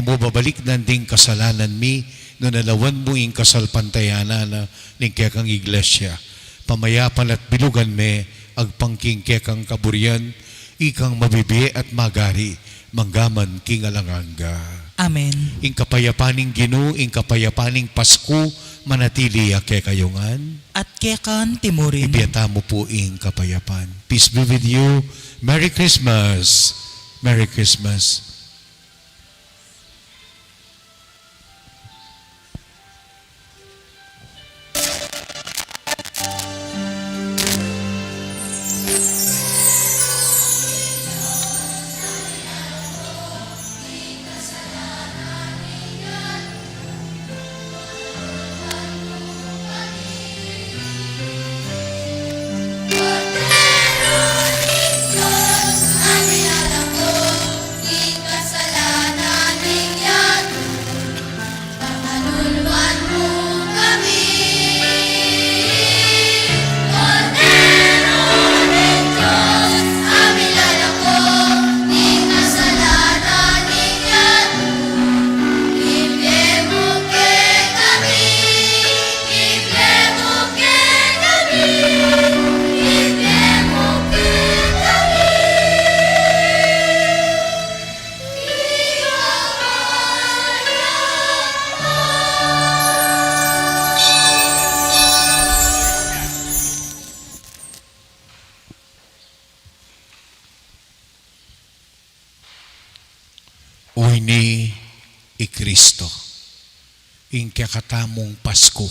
mo babalik nanding kasalanan mi, no nalawan mo ing kasalpantayana na ning kekang iglesia. Pamayapan at bilugan me, agpangking kekang kaburian, ikang mabibiye at magari, manggaman king alanganga. Amen. Ing kapayapaning Ginoo, ing kapayapaning Pasko, manatili ke kayungan. At kekan timurin. Ibiyata mo po ing kapayapan. Peace be with you. Merry Christmas. Merry Christmas. Uy ni Kristo, ing kakatamong Pasko,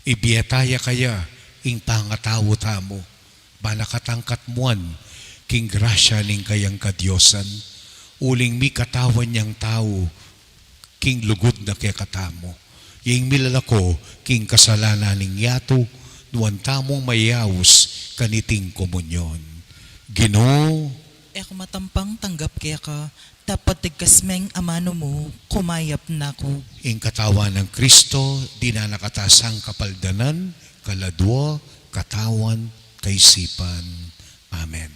ibiyataya kaya ing pangatawo tamo, banakatangkat muan, king grasya ning kayang kadyosan, uling mi katawan niyang tao, king lugod na kekatamo, yung milalako, king kasalanan ning yato, nuan tamong mayawos, kaniting komunyon. Ginoo, Ek matampang tanggap kaya ka, dapat tigkasmeng amano mo, kumayap na ko. ing katawan ng Kristo, di na nakatasang kapaldanan, kaladwa, katawan, kaisipan. Amen.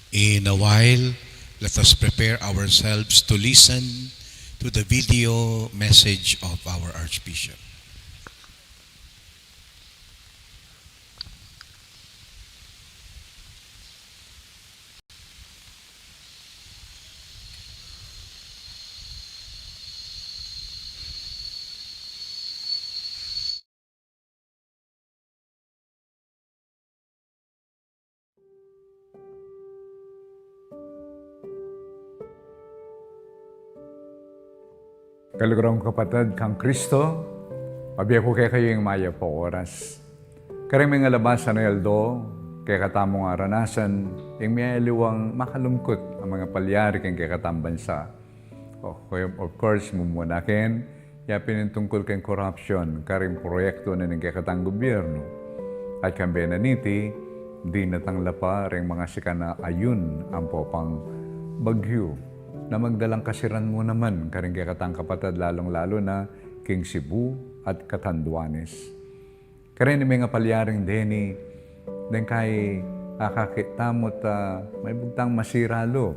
In a while, let us prepare ourselves to listen to the video message of our Archbishop. Kalugurang kapatid kang Kristo, pabiya ko kay kayo yung maya po oras. Karaming alabasan na yaldo, kay katamong aranasan, yung may aliwang makalungkot ang mga palyari kay katang bansa. Of course, mumunakin, yapin yung tungkol kay corruption, karing proyekto na ng katang gobyerno. At kang benaniti, di natangla pa rin mga sikana ayun ang popang bagyo na magdalang kasiran mo naman karing katang kapatid lalong-lalo na King Cebu at Catanduanes. Karin may nga palyaring deni, den kay akakitamot may bugtang masiralo,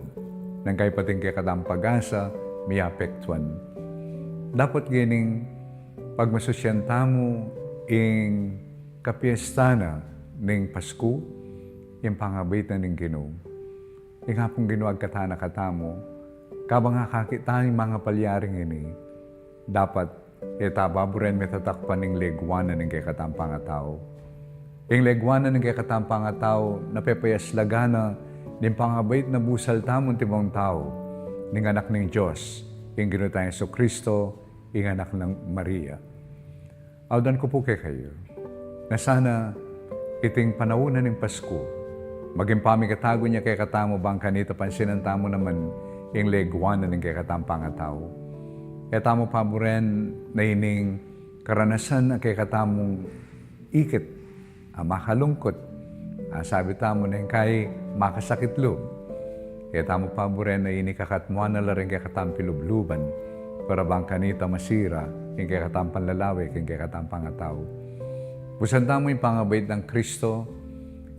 den kay pating katang pag-asa, may apektuan. Dapat gining pagmasusyanta mo ing kapiestana ning Pasko, yung pangabit na ning Ginoo. Yung nga pong ginuag katana katamo, kabang kakita ng mga palyaring ini, dapat itababuren metatakpan ng legwanan ng kayakatampang tao. Yung legwanan ng kayakatampang tao, napepayas lagana, ng pangabait na busal tamon tibong tao, ng anak ng Diyos, yung ginutay sa Kristo, yung anak ng Maria. Awdan ko po kayo, na sana iting panaunan ng Pasko, maging pamikatago niya kay katamo bang kanita pansinan tamo naman yung legwanan ng kayakatampang tao. Kaya tamo paboren na ining karanasan na kayakatamong ikit, makalungkot. Sabi tamo na yung kay makasakit loob. Kaya tamo paboren na ining kakatmuan na rin kayakatampang lubluban para bang kanita masira yung kayakatampang lalawi, yung kayakatampang tao. Busan tamo yung pangabait ng Kristo,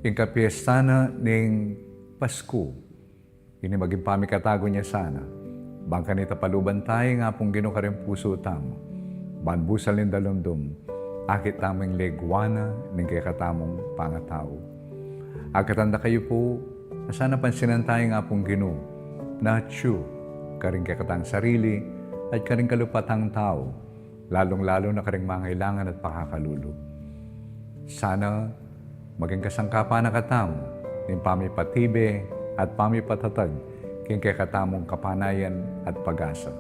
yung kapiestana ng Pasko. Ini maging pamikatago niya sana. Bang kanita paluban tayo nga pong ginukaring puso tamo. Banbusal ng dalumdum, akit tamang legwana ng kay katamong pangatao. Agkatanda kayo po, na sana pansinan tayo nga pong Ginoo, na tiyo, karing kay katang sarili, at karing kalupatang tao, lalong-lalo na karing mangailangan at pakakalulog. Sana maging kasangkapan na katamo, ng pamipatibe, at pamipatatag king kay katamong kapanayan at pag-asa.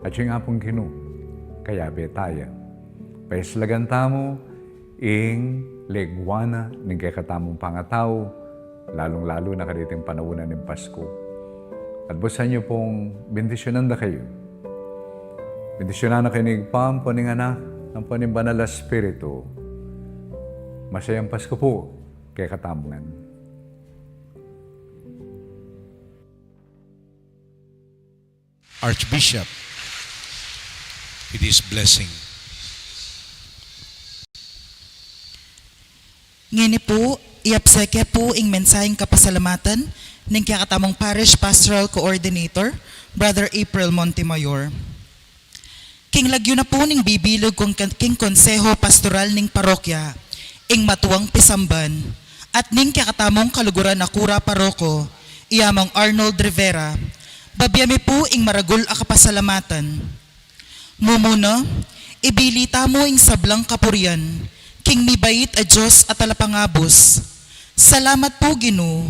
At yung apong Ginoo, kaya betaya. Paislagan tamo, ing legwana ng kay katamong pangatao, lalong-lalo na kaditing panaunan ng Pasko. At busan niyo pong bendisyonan na kayo. Bendisyonan na kayo ng Pampo ng anak, ng paning banal na Espiritu. Masayang Pasko po kay katamongan. Archbishop, with his blessing. Ngini po, iapseke po ing mensaheng kapasalamatan ng kakatamong Parish Pastoral Coordinator, Brother April Montemayor. King lagyo na po ning bibilog kung king konseho pastoral ning parokya, ing matuwang pisamban, at ning kakatamong kaluguran na kura paroko, iyamang Arnold Rivera, babiyami po ing maragul a kapasalamatan. Mumuna, ibilita mo ing sablang kapurian, king mibait a Diyos at alapangabos. Salamat po Ginoo,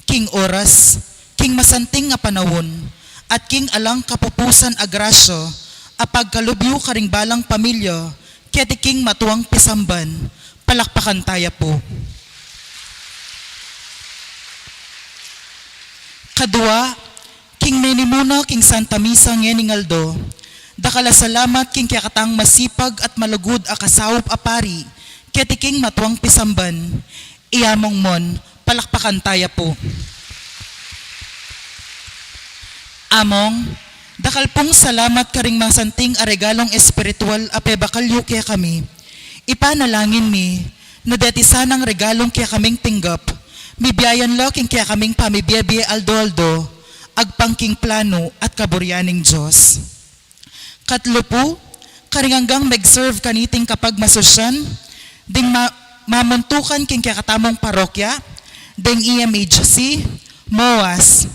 king oras, king masanting nga panawon, at king alang kapupusan a grasyo, a pagkalubyo karing balang pamilya, kaya king matuwang pisamban, palakpakan taya po. Kadua, king menimuna king Santa Misa ngeningaldo, dakala salamat king kakatang masipag at malugod a kasawop a pari, ketiking matuwang pisamban, iyamong mon, palakpakan taya po. Among, dakal pong salamat karing masanting a regalong espiritual a pebakalyo kaya kami, ipanalangin mi, na deti sanang regalong kaya kaming tinggap, Mibiyayan lo king kaya kaming pamibiyabi aldo-aldo, agpangking plano at kaburyaning Diyos. Katlo po, karinganggang mag-serve kaniting kapag masosyan, ding mamuntukan king kaya katamong parokya, ding EMHC, MOAS,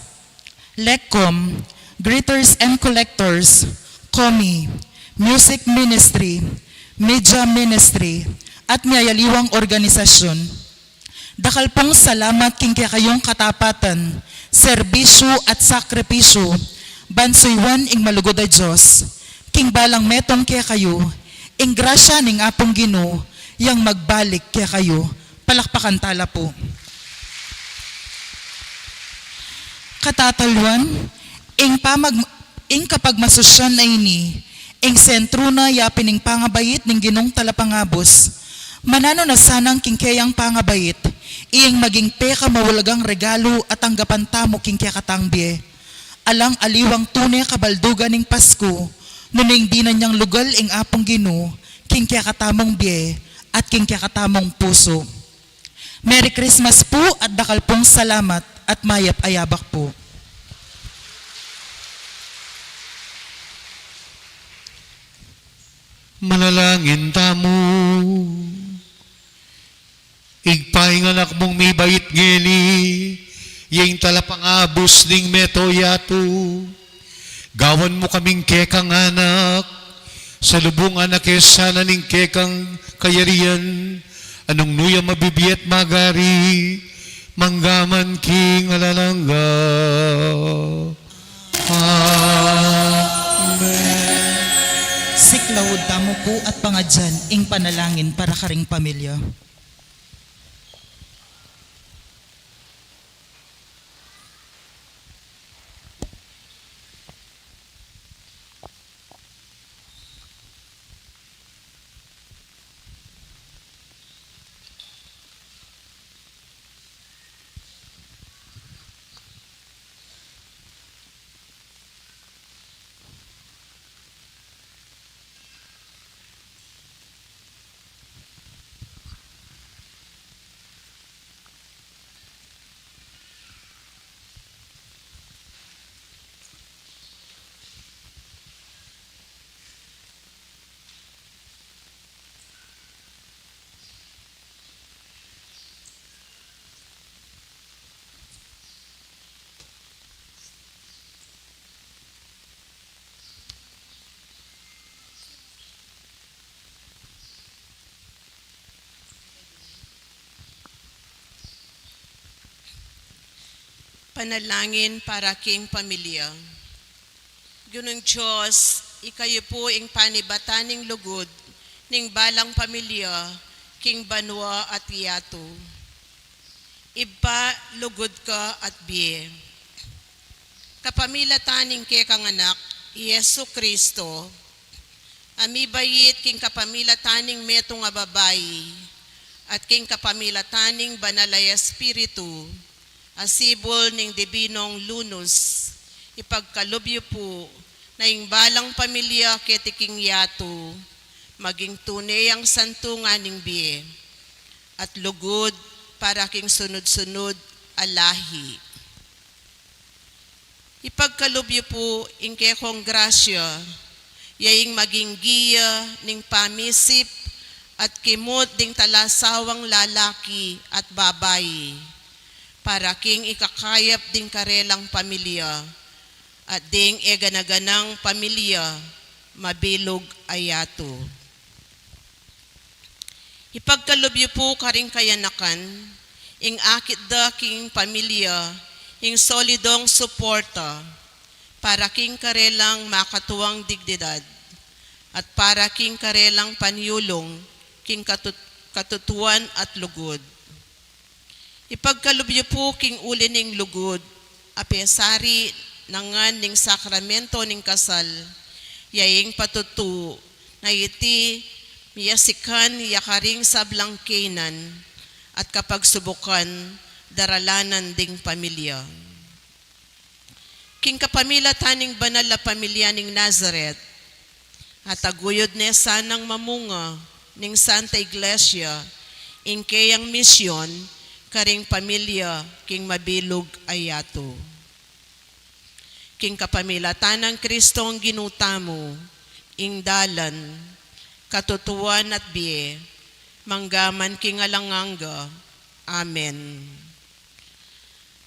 LECCOM, Greeters and Collectors, COMI, Music Ministry, Media Ministry, at miyayaliwang organisasyon. Dakal pong salamat king kaya kayong katapatan, serbisyo at sakripisyo, bansuywan ing malugod ay Diyos, king balang metong kaya kayo, ing grasya ning apong Ginoo, yang magbalik kaya kayo, palakpakan tala po. Katatalwan, ing kapag masosyan ay ni, ing sentro na yapin ing pangabayit ning Ginong talapangabos, manano na sanang kingkayang pangabait, iyang maging peka mawalagang regalo at anggapan tamo kingkaya katangbiye. Alang aliwang tunay kabaldugan ning Pasko, nuning di na niyang lugal ing apong Ginoo, kingkaya katamong biye at kingkaya katamong puso. Merry Christmas po at dakal pong salamat at mayap ayabak po. Manalangin tamo. Igpaing anak mong may bait ngeli, yung talapangabos ning metoyato. Gawan mo kaming kekang anak, sa lubong anak sana ning kekang kayarian, anong nuya mabibiyat magari, manggaman king alalangga. Siklawod tamo po at pangadyan ing panalangin para karing pamilya. Panalangin para king pamilya. Gunong Diyos, ikayo po ing panibataning lugod, ning balang pamilya, king banwa at yato. Iba lugod ka at biye. Kapamilataning ke kang anak, Yesu Kristo, amibayit king kapamilataning metong nga babayi, at king kapamilataning banalay espiritu, asibol ning dibinong lunos, ipagkalubyo po na ing balang pamilya ketiking yato, maging tunay ang santungan ning biye, at lugod para king sunod-sunod alahi. Ipagkalubyo po ing kekong grasya, yaing maging giya ning pamisip at kimot ding talasawang lalaki at babayi, para king ikakayap ding karelang pamilya at ding eganaganang pamilya mabilog ayato. Ipagkalubyo po karing kayanakan, ing akit da king pamilya, ing solidong suporta, para king karelang makatuwang dignidad, at para king karelang panyulong, king katutuan at lugod. Ipagkalubyo po king uli ning lugod, apesari nangan ning sakramento ning kasal, yaing patutu na iti miyasikan yakaring sablangkenan, at kapag subukan, daralanan ding pamilya. King kapamilya taning banal na pamilya ning Nazareth, at aguyod ne sanang mamunga ning Santa Iglesia, ing kayang misyon, karing pamilya king mabilog ayato. King kapamilatan ng Kristong ginutamo, ing dalan, katutuan at biye, manggaman king alanganga. Amen.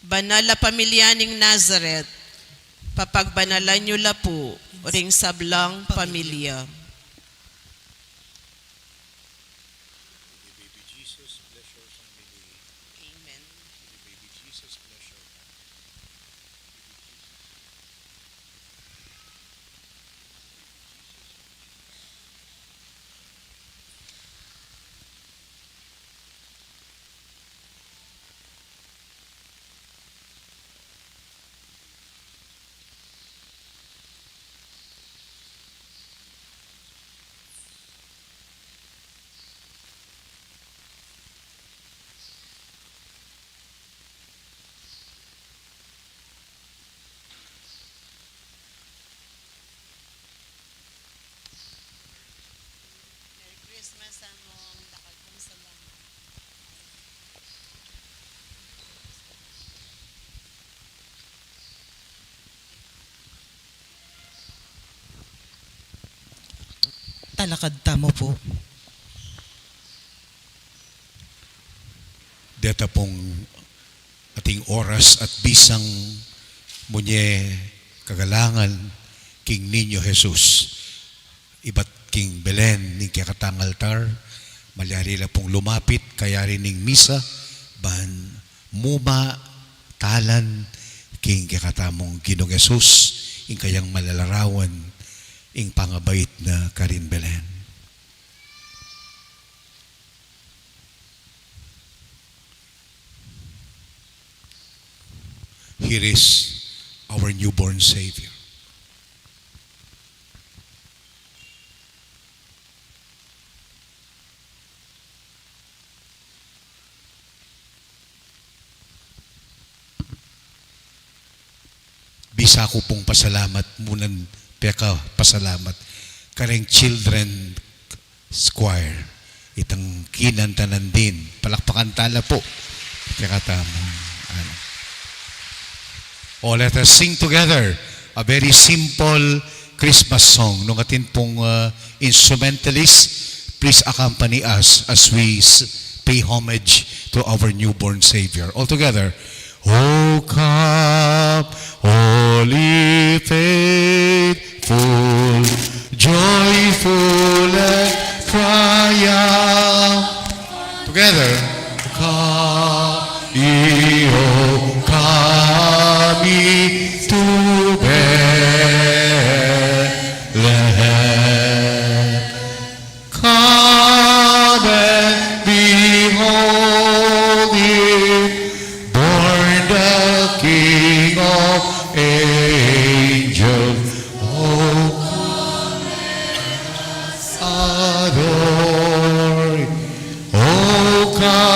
Banal na pamilya ning Nazareth, papagbanalan nyo lapo, ring sablang pamilya. Amen. Merry Christmas, among dakal kong salamat. Talakad tamo po. Deta pong ating oras at bisang munye kagalangan king Niño Jesus. Ibat king Belen ning kakatang altar, malyari la pong lumapit, kayari ning misa, ban muma talan king kakatamong Ginong Jesus, ing kayang malalarawan, ing pangabait na Karin Belen. Here is our newborn Savior. Bisa ko pong pasalamat munan peka pasalamat kareng Children Choir itang kinantanan din palakpakan tala po kaya tama. Oh, let us sing together a very simple Christmas song. Nung atin pong instrumentalist, please accompany us as we pay homage to our newborn Savior. All together. Oh, come, holy faithful, joyful and triumph. Together. Come, ye, oh, come ye to Bethlehem. Come and behold him, born the King of angels. Oh, come and adore him. Oh, come.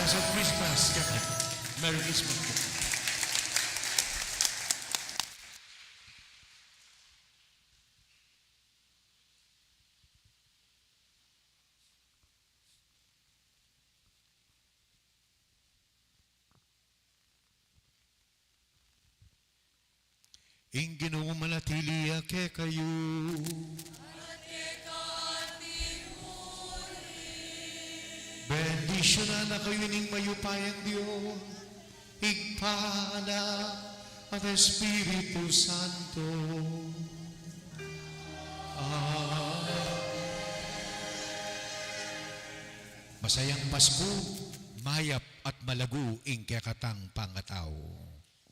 Advance of Christmas. Merry Christmas po. Ing Ginoo manatili ke kayo. Bendisyonan na kayo ning mayupayang Dios, Igpana at Espiritu Santo. Masayang Pasko, mayap at malago ing kakatang pangatao.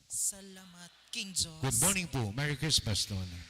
Salamat, King Diyos. Good morning po. Merry Christmas, Donna.